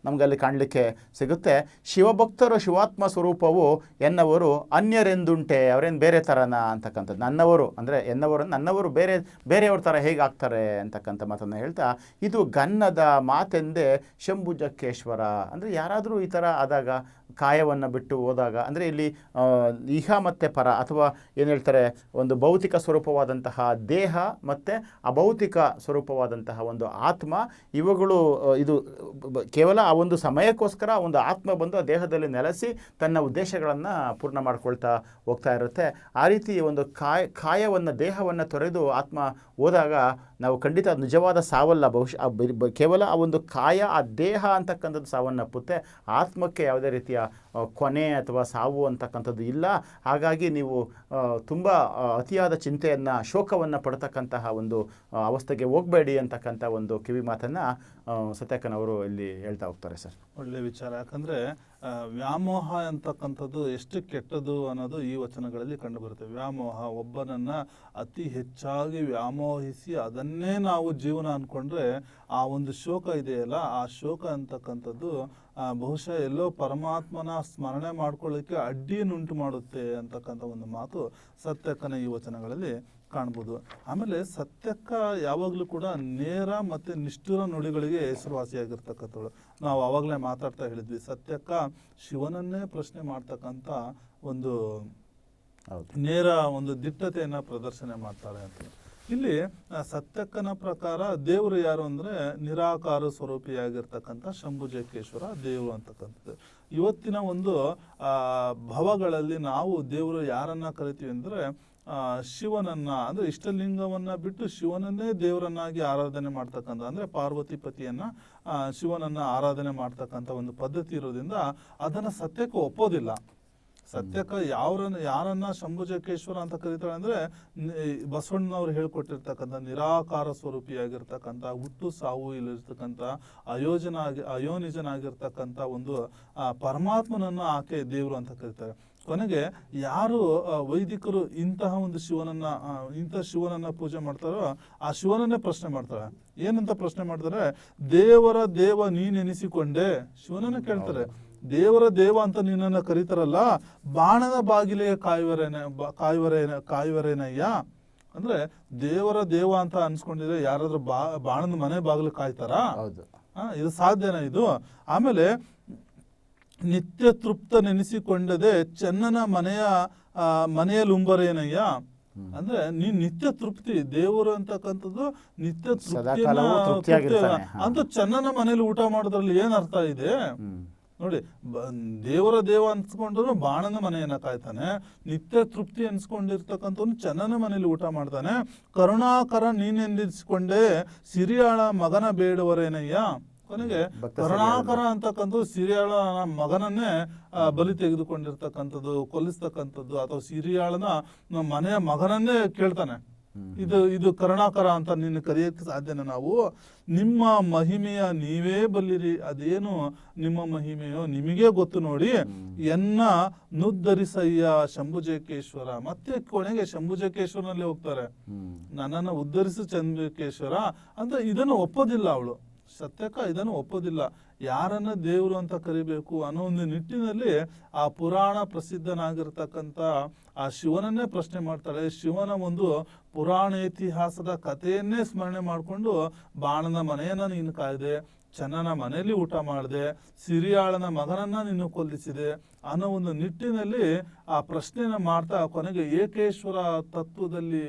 ನಮಗೆ ಅಲ್ಲಿ ಕಾಣಲಿಕ್ಕೆ ಸಿಗುತ್ತೆ. ಶಿವಭಕ್ತರು ಶಿವಾತ್ಮ ಸ್ವರೂಪವು ಎನ್ನವರು ಅನ್ಯರೆಂದುಂಟೆ, ಅವರೇನು ಬೇರೆ ಥರನ ಅಂತಕ್ಕಂಥದ್ದು. ನನ್ನವರು ಅಂದರೆ ನನ್ನವರು ಬೇರೆಯವ್ರ ಥರ ಅವತಾರ ಹೇಗಾಗ್ತಾರೆ ಅಂತಕ್ಕಂಥ ಮಾತನ್ನು ಹೇಳ್ತಾ, ಇದು ಗನ್ನದ ಮಾತೆಂದೇ ಶಂಭುಜಕ್ಕೇಶ್ವರ. ಅಂದರೆ ಯಾರಾದರೂ ಈ ಥರ ಆದಾಗ, ಕಾಯವನ್ನು ಬಿಟ್ಟು ಹೋದಾಗ, ಅಂದರೆ ಇಲ್ಲಿ ಇಹ ಮತ್ತು ಪರ, ಅಥವಾ ಏನು ಹೇಳ್ತಾರೆ, ಒಂದು ಭೌತಿಕ ಸ್ವರೂಪವಾದಂತಹ ದೇಹ ಮತ್ತು ಅಭೌತಿಕ ಸ್ವರೂಪವಾದಂತಹ ಒಂದು ಆತ್ಮ, ಇವುಗಳು ಇದು ಕೇವಲ ಆ ಒಂದು ಸಮಯಕ್ಕೋಸ್ಕರ ಒಂದು ಆತ್ಮ ಬಂದು ಆ ದೇಹದಲ್ಲಿ ನೆಲೆಸಿ ತನ್ನ ಉದ್ದೇಶಗಳನ್ನು ಪೂರ್ಣ ಮಾಡ್ಕೊಳ್ತಾ ಹೋಗ್ತಾ ಇರುತ್ತೆ. ಆ ರೀತಿ ಒಂದು ಕಾಯವನ್ನು, ದೇಹವನ್ನು ತೊರೆದು ಆತ್ಮ ಹೋದಾಗ ನಾವು ಖಂಡಿತ ಅದು ನಿಜವಾದ ಸಾವಲ್ಲ. ಬಹುಶಃ ಕೇವಲ ಆ ಒಂದು ಕಾಯ, ಆ ದೇಹ ಅಂತಕ್ಕಂಥದ್ದು ಸಾವನ್ನಪ್ಪುತ್ತೆ. ಆತ್ಮಕ್ಕೆ ಯಾವುದೇ ರೀತಿಯ ಕೊನೆ ಅಥವಾ ಸಾವು ಅಂತಕ್ಕಂಥದ್ದು ಇಲ್ಲ. ಹಾಗಾಗಿ ನೀವು ತುಂಬ ಅತಿಯಾದ ಚಿಂತೆಯನ್ನು, ಶೋಕವನ್ನು ಪಡ್ತಕ್ಕಂತಹ ಒಂದು ಅವಸ್ಥೆಗೆ ಹೋಗಬೇಡಿ ಅಂತಕ್ಕಂಥ ಒಂದು ಕಿವಿ ಮಾತನ್ನು ಸತ್ಯಕ್ಕನವರು ಇಲ್ಲಿ ಹೇಳ್ತಾ ಹೋಗ್ತಾರೆ ಸರ್. ಒಳ್ಳೆ ವಿಚಾರ. ಯಾಕಂದರೆ ವ್ಯಾಮೋಹ ಅಂತಕ್ಕಂಥದ್ದು ಎಷ್ಟು ಕೆಟ್ಟದು ಅನ್ನೋದು ಈ ವಚನಗಳಲ್ಲಿ ಕಂಡುಬರುತ್ತೆ. ವ್ಯಾಮೋಹ, ಒಬ್ಬನನ್ನು ಅತಿ ಹೆಚ್ಚಾಗಿ ವ್ಯಾಮೋಹಿಸಿ ಅದನ್ನೇ ನಾವು ಜೀವನ ಅಂದ್ಕೊಂಡ್ರೆ ಆ ಒಂದು ಶೋಕ ಇದೆಯಲ್ಲ, ಆ ಶೋಕ ಅಂತಕ್ಕಂಥದ್ದು ಬಹುಶಃ ಎಲ್ಲೋ ಪರಮಾತ್ಮನ ಸ್ಮರಣೆ ಮಾಡ್ಕೊಳ್ಳಿಕ್ಕೆ ಅಡ್ಡಿಯನ್ನುಂಟು ಮಾಡುತ್ತೆ ಅಂತಕ್ಕಂಥ ಒಂದು ಮಾತು ಸತ್ಯಕ್ಕನ ಈ ವಚನಗಳಲ್ಲಿ ಕಾಣ್ಬೋದು. ಆಮೇಲೆ ಸತ್ಯಕ್ಕ ಯಾವಾಗಲೂ ಕೂಡ ನೇರ ಮತ್ತು ನಿಷ್ಠುರ ನುಡಿಗಳಿಗೆ ಹೆಸರುವಾಸಿಯಾಗಿರ್ತಕ್ಕಂಥವಳು. ನಾವು ಆವಾಗಲೇ ಮಾತಾಡ್ತಾ ಹೇಳಿದ್ವಿ, ಸತ್ಯಕ್ಕ ಶಿವನನ್ನೇ ಪ್ರಶ್ನೆ ಮಾಡ್ತಕ್ಕಂಥ ಒಂದು ನೇರ ಒಂದು ದಿಟ್ಟತೆಯನ್ನು ಪ್ರದರ್ಶನ ಮಾಡ್ತಾಳೆ ಅಂತ. ಇಲ್ಲಿ ಸತ್ಯಕ್ಕನ ಪ್ರಕಾರ ದೇವರು ಯಾರು ಅಂದರೆ ನಿರಾಕಾರ ಸ್ವರೂಪಿಯಾಗಿರ್ತಕ್ಕಂಥ ಶಂಭುಜಕ್ಕೇಶ್ವರ ದೇವರು ಅಂತಕ್ಕಂಥದ್ದು. ಇವತ್ತಿನ ಒಂದು ಭವಗಳಲ್ಲಿ ನಾವು ದೇವರು ಯಾರನ್ನ ಕರಿತೀವಿ ಅಂದರೆ ಶಿವನನ್ನ, ಅಂದರೆ ಇಷ್ಟಲಿಂಗವನ್ನ ಬಿಟ್ಟು ಶಿವನನ್ನೇ ದೇವರನ್ನಾಗಿ ಆರಾಧನೆ ಮಾಡ್ತಕ್ಕಂಥ, ಅಂದರೆ ಪಾರ್ವತಿ ಪತಿಯನ್ನ ಶಿವನನ್ನ ಆರಾಧನೆ ಮಾಡ್ತಕ್ಕಂಥ ಒಂದು ಪದ್ಧತಿ ಇರೋದ್ರಿಂದ ಅದನ್ನು ಸತ್ಯಕ್ಕೆ ಒಪ್ಪೋದಿಲ್ಲ. ಸತ್ಯಕ್ಕ ಯಾರನ್ನ ಶಂಭುಜಕ್ಕೇಶ್ವರ ಅಂತ ಕರೀತಾಳೆ ಅಂದರೆ ಬಸವಣ್ಣನವರು ಹೇಳ್ಕೊಟ್ಟಿರ್ತಕ್ಕಂಥ ನಿರಾಕಾರ ಸ್ವರೂಪಿಯಾಗಿರ್ತಕ್ಕಂಥ, ಹುಟ್ಟು ಸಾವು ಇಲ್ಲಿರ್ತಕ್ಕಂಥ ಅಯೋನಿಜನಾಗಿರ್ತಕ್ಕಂಥ ಒಂದು ಪರಮಾತ್ಮನನ್ನು ಆಕೆ ದೇವರು ಅಂತ ಕರೀತಾರೆ. ಕೊನೆಗೆ ಯಾರು ವೈದಿಕರು ಇಂತಹ ಒಂದು ಶಿವನನ್ನ ಪೂಜೆ ಮಾಡ್ತಾರೋ ಆ ಶಿವನನ್ನೇ ಪ್ರಶ್ನೆ ಮಾಡ್ತಾರೆ. ಏನಂತ ಪ್ರಶ್ನೆ ಮಾಡ್ತಾರೆ? ದೇವರ ದೇವ ನೀನೆನಿಸಿಕೊಂಡೆ, ಶಿವನನ್ನ ಕೇಳ್ತಾರೆ. ದೇವರ ದೇವ ಅಂತ ನಿನ್ನನ್ನು ಕರೀತಾರಲ್ಲ, ಬಾಣದ ಬಾಗಿಲೆಯ ಕಾಯುವರೇನಯ್ಯ. ಅಂದ್ರೆ ದೇವರ ದೇವ ಅಂತ ಅನ್ಸ್ಕೊಂಡಿದ್ರೆ ಯಾರಾದ್ರೂ ಬಾಣದ ಮನೆ ಬಾಗಿಲು ಕಾಯ್ತಾರ? ಇದು ಸಾಧ್ಯನಾ ಇದು? ಆಮೇಲೆ ನಿತ್ಯ ತೃಪ್ತ ನೆನೆಸಿಕೊಂಡದೆ ಚೆನ್ನನ ಮನೆಯಲ್ಲುಂಬರೇನಯ್ಯ. ಅಂದ್ರೆ ನೀನ್ ನಿತ್ಯ ತೃಪ್ತಿ, ದೇವರು ಅಂತಕ್ಕಂಥದ್ದು ನಿತ್ಯ ತೃಪ್ತಿ ಅಂತ ಚೆನ್ನನ ಮನೇಲಿ ಊಟ ಮಾಡೋದ್ರಲ್ಲಿ ಏನ್ ಅರ್ಥ ಇದೆ ನೋಡಿ. ದೇವರ ದೇವ ಅನ್ಸ್ಕೊಂಡ್ರು ಬಾಣನ ಮನೆಯನ್ನ ಕಾಯ್ತಾನೆ, ನಿತ್ಯ ತೃಪ್ತಿ ಅನ್ಸ್ಕೊಂಡಿರ್ತಕ್ಕಂಥವ್ನು ಚೆನ್ನನ ಮನೇಲಿ ಊಟ ಮಾಡ್ತಾನೆ. ಕರುಣಾಕರ ನೀನೆಂದಿಸಿಕೊಂಡೆ ಸಿರಿಯಾಳ ಮಗನ ಬೇಡುವರೇನಯ್ಯ. ಕೊನೆಗೆ ಕರುಣಾಕರ ಅಂತಕ್ಕಂಥದ್ದು ಸಿರಿಯಾಳ ಮಗನನ್ನೇ ಬಲಿ ತೆಗೆದುಕೊಂಡಿರ್ತಕ್ಕಂಥದ್ದು, ಕೊಲ್ಲಿಸ್ತಕ್ಕಂಥದ್ದು, ಅಥವಾ ಸಿರಿಯಾಳನ ಮನೆಯ ಮಗನನ್ನೇ ಕೇಳ್ತಾನೆ. ಇದು ಕರುಣಾಕರ ಅಂತ ನಿನ್ನ ಕರೆಯಕ್ಕೆ ಸಾಧ್ಯನ? ನಾವು ನಿಮ್ಮ ಮಹಿಮೆಯ ನೀವೇ ಬಲ್ಲಿರಿ, ಅದೇನು ನಿಮ್ಮ ಮಹಿಮೆಯೋ ನಿಮಗೇ ಗೊತ್ತು ನೋಡಿ. ಎನ್ನ ನುದ್ದರಿಸಯ್ಯ ಶಂಭುಜಕ್ಕೇಶ್ವರ. ಮತ್ತೆ ಕೊನೆಗೆ ಶಂಭುಜಕ್ಕೇಶ್ವರನಲ್ಲಿ ಹೋಗ್ತಾರೆ, ನನ್ನನ್ನು ಉದ್ಧರಿಸು ಶಂಭುಜಕ್ಕೇಶ್ವರ ಅಂತ. ಇದನ್ನು ಒಪ್ಪೋದಿಲ್ಲ ಅವಳು, ಸತ್ಯಕ್ಕ ಇದನ್ನು ಒಪ್ಪೋದಿಲ್ಲ. ಯಾರನ್ನ ದೇವರು ಅಂತ ಕರಿಬೇಕು ಅನ್ನೋ ಒಂದು ನಿಟ್ಟಿನಲ್ಲಿ ಆ ಪುರಾಣ ಪ್ರಸಿದ್ಧನಾಗಿರ್ತಕ್ಕಂಥ ಆ ಶಿವನನ್ನೇ ಪ್ರಶ್ನೆ ಮಾಡ್ತಾಳೆ. ಶಿವನ ಒಂದು ಪುರಾಣೇತಿಹಾಸದ ಕಥೆಯನ್ನೇ ಸ್ಮರಣೆ ಮಾಡಿಕೊಂಡು ಬಾಣನ ಮನೆಯನ್ನ ನೀನು ಕಾಯ್ದೆ, ಚೆನ್ನನ ಮನೆಯಲ್ಲಿ ಊಟ ಮಾಡಿದೆ, ಸಿರಿಯಾಳನ ಮಗನನ್ನ ನೀನು ಕೊಲ್ಲಿಸಿದೆ ಅನ್ನೋ ಒಂದು ನಿಟ್ಟಿನಲ್ಲಿ ಆ ಪ್ರಶ್ನೆನ ಮಾಡ್ತಾ ಕೊನೆಗೆ ಏಕೇಶ್ವರ ತತ್ವದಲ್ಲಿ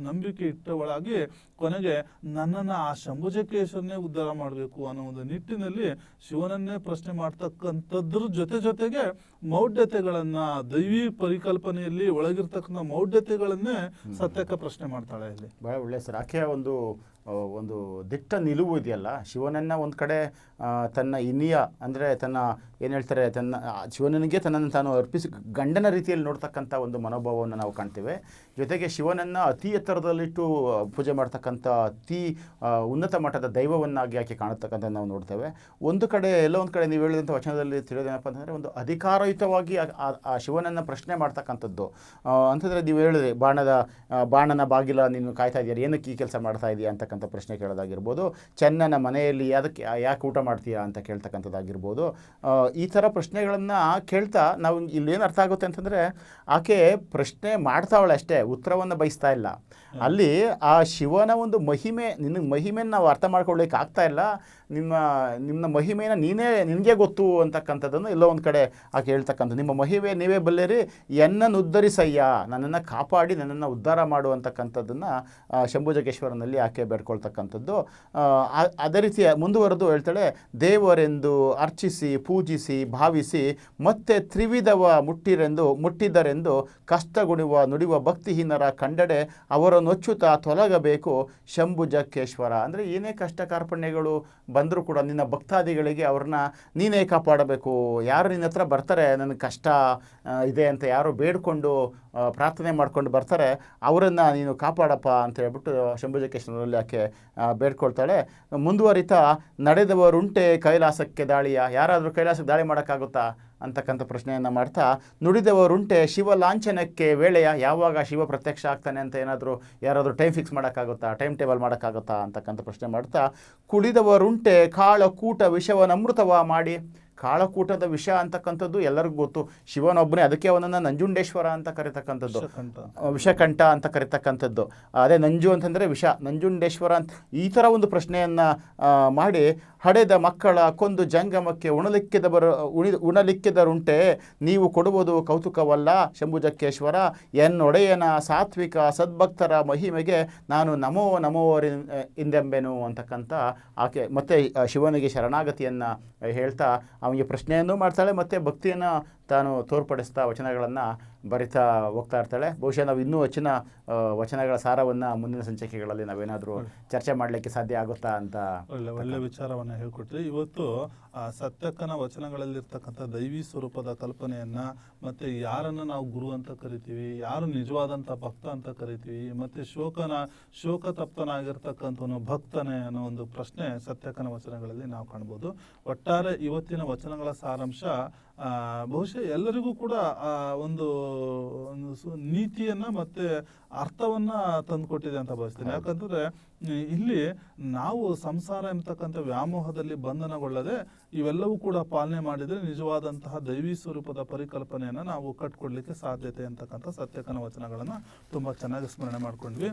ನಂಬಿಕೆ ಇಟ್ಟವಳಾಗಿ ಕೊನೆಗೆ ನನ್ನನ್ನು ಆ ಶಂಭುಜಕ್ಕೇಶ್ವರನೇ ಉದ್ಧಾರ ಮಾಡಬೇಕು ಅನ್ನೋ ಒಂದು ನಿಟ್ಟಿನಲ್ಲಿ ಶಿವನನ್ನೇ ಪ್ರಶ್ನೆ ಮಾಡ್ತಕ್ಕಂಥದ್ರ ಜೊತೆಗೆ ಮೌಢ್ಯತೆಗಳನ್ನ, ದೈವಿ ಪರಿಕಲ್ಪನೆಯಲ್ಲಿ ಒಳಗಿರ್ತಕ್ಕಂಥ ಮೌಢ್ಯತೆಗಳನ್ನೇ ಸತ್ಯಕ್ಕೆ ಪ್ರಶ್ನೆ ಮಾಡ್ತಾಳೆ. ಇಲ್ಲಿ ಬಹಳ ಒಳ್ಳೆ ಸರ್. ಆಕೆಯ ಒಂದು ದಿಟ್ಟ ನಿಲುವು ಇದೆಯಲ್ಲ, ಶಿವನನ್ನು ಒಂದು ಕಡೆ ತನ್ನ ಇನ್ನಿಯ ಅಂದರೆ ತನ್ನ ಏನು ಹೇಳ್ತಾರೆ, ತನ್ನ ಶಿವನಿಗೆ ತನ್ನನ್ನು ತಾನು ಅರ್ಪಿಸಿ ಗಂಡನ ರೀತಿಯಲ್ಲಿ ನೋಡ್ತಕ್ಕಂಥ ಒಂದು ಮನೋಭಾವವನ್ನು ನಾವು ಕಾಣ್ತೇವೆ. ಜೊತೆಗೆ ಶಿವನನ್ನು ಅತಿ ಎತ್ತರದಲ್ಲಿಟ್ಟು ಪೂಜೆ ಮಾಡ್ತಕ್ಕಂಥ ಅತಿ ಉನ್ನತ ಮಟ್ಟದ ದೈವವನ್ನಾಗಿ ಆಕೆ ಕಾಣತಕ್ಕಂಥ ನಾವು ನೋಡ್ತೇವೆ. ಒಂದು ಕಡೆ ಎಲ್ಲೋ ಒಂದು ಕಡೆ ನೀವು ಹೇಳಿದಂಥ ವಚನದಲ್ಲಿ ತಿಳಿಯೋದೇನಪ್ಪ ಅಂತಂದರೆ, ಒಂದು ಅಧಿಕಾರಯುತವಾಗಿ ಆ ಶಿವನನ್ನು ಪ್ರಶ್ನೆ ಮಾಡ್ತಕ್ಕಂಥದ್ದು ಅಂತಂದರೆ, ನೀವು ಹೇಳಿದ್ರಿ ಬಾಣನ ಬಾಗಿಲ ನೀನು ಕಾಯ್ತಾ ಇದೆಯಾ, ಏನಕ್ಕೆ ಈ ಕೆಲಸ ಮಾಡ್ತಾ ಇದೆಯಾ ಅಂತಕ್ಕಂಥ ಪ್ರಶ್ನೆ ಕೇಳೋದಾಗಿರ್ಬೋದು. ಚೆನ್ನನ ಮನೆಯಲ್ಲಿ ಯಾಕೆ ಊಟ ಮಾಡ್ತೀಯಾ ಅಂತ ಕೇಳ್ತಕ್ಕಂಥದ್ದಾಗಿರ್ಬೋದು. ಈ ಥರ ಪ್ರಶ್ನೆಗಳನ್ನು ಕೇಳ್ತಾ ನಾವು ಇಲ್ಲೇನು ಅರ್ಥ ಆಗುತ್ತೆ ಅಂತಂದರೆ, ಆಕೆ ಪ್ರಶ್ನೆ ಮಾಡ್ತಾವಳೆ ಅಷ್ಟೇ, ಉತ್ತರವನ್ನು ಬಯಸ್ತಾ ಇಲ್ಲ. ಅಲ್ಲಿ ಆ ಶಿವನ ಒಂದು ಮಹಿಮೆ, ನಿನಗೆ ಮಹಿಮೆನ ನಾವು ಅರ್ಥ ಮಾಡ್ಕೊಳ್ಳಿಕ್ಕೆ ಆಗ್ತಾ ಇಲ್ಲ, ನಿಮ್ಮ ಮಹಿಮೆನ ನಿನಗೆ ಗೊತ್ತು ಅಂತಕ್ಕಂಥದ್ದನ್ನು ಎಲ್ಲೋ ಒಂದು ಕಡೆ ಆಕೆ ಹೇಳ್ತಕ್ಕಂಥದ್ದು. ನಿಮ್ಮ ಮಹಿಮೆ ನೀವೇ ಬಲ್ಲೆರಿ, ಎನ್ನನ್ನು ಉದ್ಧರಿಸಯ್ಯ, ನನ್ನನ್ನು ಕಾಪಾಡಿ ನನ್ನನ್ನು ಉದ್ಧಾರ ಮಾಡುವಂತಕ್ಕಂಥದ್ದನ್ನು ಶಂಭುಜಗೇಶ್ವರನಲ್ಲಿ ಆಕೆ ಬೇಡ್ಕೊಳ್ತಕ್ಕಂಥದ್ದು. ಅದೇ ರೀತಿಯ ಮುಂದುವರೆದು ಹೇಳ್ತಾಳೆ, ದೇವರೆಂದು ಅರ್ಚಿಸಿ ಪೂಜಿಸಿ ಭಾವಿಸಿ ಮತ್ತೆ ತ್ರಿವಿಧವ ಮುಟ್ಟಿದರೆಂದು ಕಷ್ಟಗುಣಿವ ನುಡಿವ ಭಕ್ತಿಹೀನರ ಕಂಡಡೆ ಅವರನ್ನು ಅಚ್ಚುತ ತೊಲಗಬೇಕು ಶಂಭುಜಕ್ಕೇಶ್ವರ. ಅಂದರೆ ಏನೇ ಕಷ್ಟ ಕಾರ್ಪಣ್ಯಗಳು ಬಂದರೂ ಕೂಡ ನಿನ್ನ ಭಕ್ತಾದಿಗಳಿಗೆ ಅವ್ರನ್ನ ನೀನೇ ಕಾಪಾಡಬೇಕು. ಯಾರು ನಿನ್ನ ಹತ್ರ ಬರ್ತಾರೆ, ನನಗೆ ಕಷ್ಟ ಇದೆ ಅಂತ ಯಾರು ಬೇಡ್ಕೊಂಡು ಪ್ರಾರ್ಥನೆ ಮಾಡ್ಕೊಂಡು ಬರ್ತಾರೆ, ಅವರನ್ನು ನೀನು ಕಾಪಾಡಪ್ಪ ಅಂತ ಹೇಳ್ಬಿಟ್ಟು ಶಂಭುಜಕ್ಕೇಶ್ವರನಲ್ಲಿ ಆಕೆ ಬೇಡ್ಕೊಳ್ತಾಳೆ. ಮುಂದುವರಿತಾ, ನಡೆದವರುಂಟೆ ಕೈಲಾಸಕ್ಕೆ ದಾಳಿಯ, ಯಾರಾದರೂ ಕೈಲಾಸಕ್ಕೆ ದಾಳಿ ಮಾಡೋಕ್ಕಾಗುತ್ತಾ ಅಂತಕ್ಕಂಥ ಪ್ರಶ್ನೆಯನ್ನು ಮಾಡ್ತಾ, ನುಡಿದವರುಂಟೆ ಶಿವ ಲಾಂಛನಕ್ಕೆ ವೇಳೆಯ, ಯಾವಾಗ ಶಿವ ಪ್ರತ್ಯಕ್ಷ ಆಗ್ತಾನೆ ಅಂತ ಯಾರಾದರೂ ಟೈಮ್ ಫಿಕ್ಸ್ ಮಾಡೋಕ್ಕಾಗುತ್ತಾ, ಟೈಮ್ ಟೇಬಲ್ ಮಾಡೋಕ್ಕಾಗುತ್ತಾ ಅಂತಕ್ಕಂಥ ಪ್ರಶ್ನೆ ಮಾಡ್ತಾ, ಕುಡಿದವರುಂಟೆ ಕಾಳಕೂಟ ವಿಷವನ್ನು ಅಮೃತವ ಮಾಡಿ. ಕಾಳಕೂಟದ ವಿಷ ಅಂತಕ್ಕಂಥದ್ದು ಎಲ್ಲರಿಗೂ ಗೊತ್ತು, ಶಿವನೊಬ್ಬನೇ, ಅದಕ್ಕೆ ಅವನನ್ನು ನಂಜುಂಡೇಶ್ವರ ಅಂತ ಕರಿತಕ್ಕಂಥದ್ದು, ವಿಷಕಂಠ ಅಂತ ಕರಿತಕ್ಕಂಥದ್ದು. ಅದೇ ನಂಜು ಅಂತಂದರೆ ವಿಷ, ನಂಜುಂಡೇಶ್ವರ ಅಂತ ಈ ಥರ ಒಂದು ಪ್ರಶ್ನೆಯನ್ನು ಮಾಡಿ, ಹಡೆದ ಮಕ್ಕಳ ಕೊಂದು ಜಂಗಮಕ್ಕೆ ಉಣಲಿಕ್ಕಿದರುಂಟೆ ನೀವು ಕೊಡುವುದು ಕೌತುಕವಲ್ಲ ಶಂಭುಜಕ್ಕೇಶ್ವರ, ಎನ್ನೊಡೆಯನ ಸಾತ್ವಿಕ ಸದ್ಭಕ್ತರ ಮಹಿಮೆಗೆ ನಾನು ನಮೋ ಎಂದೆಂಬೆನು ಅಂತಕ್ಕಂಥ ಆಕೆ ಮತ್ತೆ ಶಿವನಿಗೆ ಶರಣಾಗತಿಯನ್ನು ಹೇಳ್ತಾ ಅವನಿಗೆ ಪ್ರಶ್ನೆಯನ್ನು ಮಾಡ್ತಾಳೆ, ಮತ್ತು ಭಕ್ತಿಯನ್ನು ತಾನು ತೋರ್ಪಡಿಸ್ತಾ ವಚನಗಳನ್ನು ಬರಿತಾ ಹೋಗ್ತಾ ಇರ್ತಾಳೆ. ಬಹುಶಃ ನಾವು ಇನ್ನೂ ಹೆಚ್ಚಿನ ವಚನಗಳ ಸಾರವನ್ನು ಮುಂದಿನ ಸಂಚಿಕೆಗಳಲ್ಲಿ ನಾವೇನಾದರೂ ಚರ್ಚೆ ಮಾಡಲಿಕ್ಕೆ ಸಾಧ್ಯ ಆಗುತ್ತಾ ಅಂತ ಒಳ್ಳೆ ವಿಚಾರವನ್ನು ಹೇಳ್ಕೊಟ್ರಿ. ಇವತ್ತು ಸತ್ಯಕ್ಕನ ವಚನಗಳಲ್ಲಿರ್ತಕ್ಕಂಥ ದೈವಿ ಸ್ವರೂಪದ ಕಲ್ಪನೆಯನ್ನು, ಮತ್ತು ಯಾರನ್ನು ನಾವು ಗುರು ಅಂತ ಕರಿತೀವಿ, ಯಾರು ನಿಜವಾದಂಥ ಭಕ್ತ ಅಂತ ಕರಿತೀವಿ, ಮತ್ತು ಶೋಕತಪ್ತನಾಗಿರ್ತಕ್ಕಂಥವನು ಭಕ್ತನೇ ಅನ್ನೋ ಒಂದು ಪ್ರಶ್ನೆ ಸತ್ಯಕ್ಕನ ವಚನಗಳಲ್ಲಿ ನಾವು ಕಾಣ್ಬೋದು. ಒಟ್ಟಾರೆ ಇವತ್ತಿನ ವಚನಗಳ ಸಾರಾಂಶ ಬಹುಶಃ ಎಲ್ಲರಿಗೂ ಕೂಡ ಒಂದು ನೀತಿಯನ್ನ ಮತ್ತೆ ಅರ್ಥವನ್ನ ತಂದುಕೊಟ್ಟಿದೆ ಅಂತ ಭಾವಿಸ್ತೀನಿ. ಯಾಕಂತಂದ್ರೆ ಇಲ್ಲಿ ನಾವು ಸಂಸಾರ ಎಂಬತಕ್ಕಂಥ ವ್ಯಾಮೋಹದಲ್ಲಿ ಬಂಧನಗೊಳ್ಳದೆ ಇವೆಲ್ಲವೂ ಕೂಡ ಪಾಲನೆ ಮಾಡಿದರೆ ನಿಜವಾದಂತಹ ದೈವಿ ಸ್ವರೂಪದ ಪರಿಕಲ್ಪನೆಯನ್ನ ನಾವು ಕಟ್ಕೊಡ್ಲಿಕ್ಕೆ ಸಾಧ್ಯತೆ ಅಂತಕ್ಕಂಥ ಸತ್ಯಕ್ಕನ ವಚನಗಳನ್ನ ತುಂಬಾ ಚೆನ್ನಾಗಿ ಸ್ಮರಣೆ ಮಾಡ್ಕೊಂಡ್ವಿ.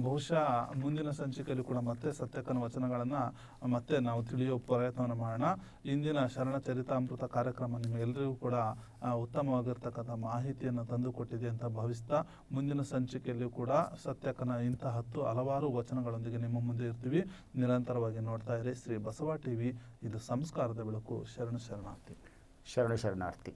ಬಹುಶಃ ಮುಂದಿನ ಸಂಚಿಕೆಯಲ್ಲಿ ಕೂಡ ಮತ್ತೆ ಸತ್ಯಕ್ಕನ ವಚನಗಳನ್ನ ಮತ್ತೆ ನಾವು ತಿಳಿಯೋ ಪ್ರಯತ್ನವನ್ನು ಮಾಡೋಣ. ಇಂದಿನ ಶರಣ ಚರಿತಾಮೃತ ಕಾರ್ಯಕ್ರಮ ನಿಮಗೆಲ್ಲರಿಗೂ ಕೂಡ ಉತ್ತಮವಾಗಿರ್ತಕ್ಕಂಥ ಮಾಹಿತಿಯನ್ನು ತಂದು ಕೊಟ್ಟಿದೆ ಅಂತ ಭಾವಿಸ್ತಾ, ಮುಂದಿನ ಸಂಚಿಕೆಯಲ್ಲಿ ಕೂಡ ಸತ್ಯಕ್ಕನ ಇಂತಹ ಹಲವಾರು ವಚನಗಳೊಂದಿಗೆ ನಿಮ್ಮ ಮುಂದೆ ಇರ್ತೀವಿ. ನಿರಂತರವಾಗಿ ನೋಡ್ತಾ ಇರಿ ಶ್ರೀ ಬಸವ ಟಿವಿ. ಇದು ಸಂಸ್ಕಾರದ ಬೆಳಕು. ಶರಣು ಶರಣಾರ್ಥಿ. ಶರಣು ಶರಣಾರ್ಥಿ.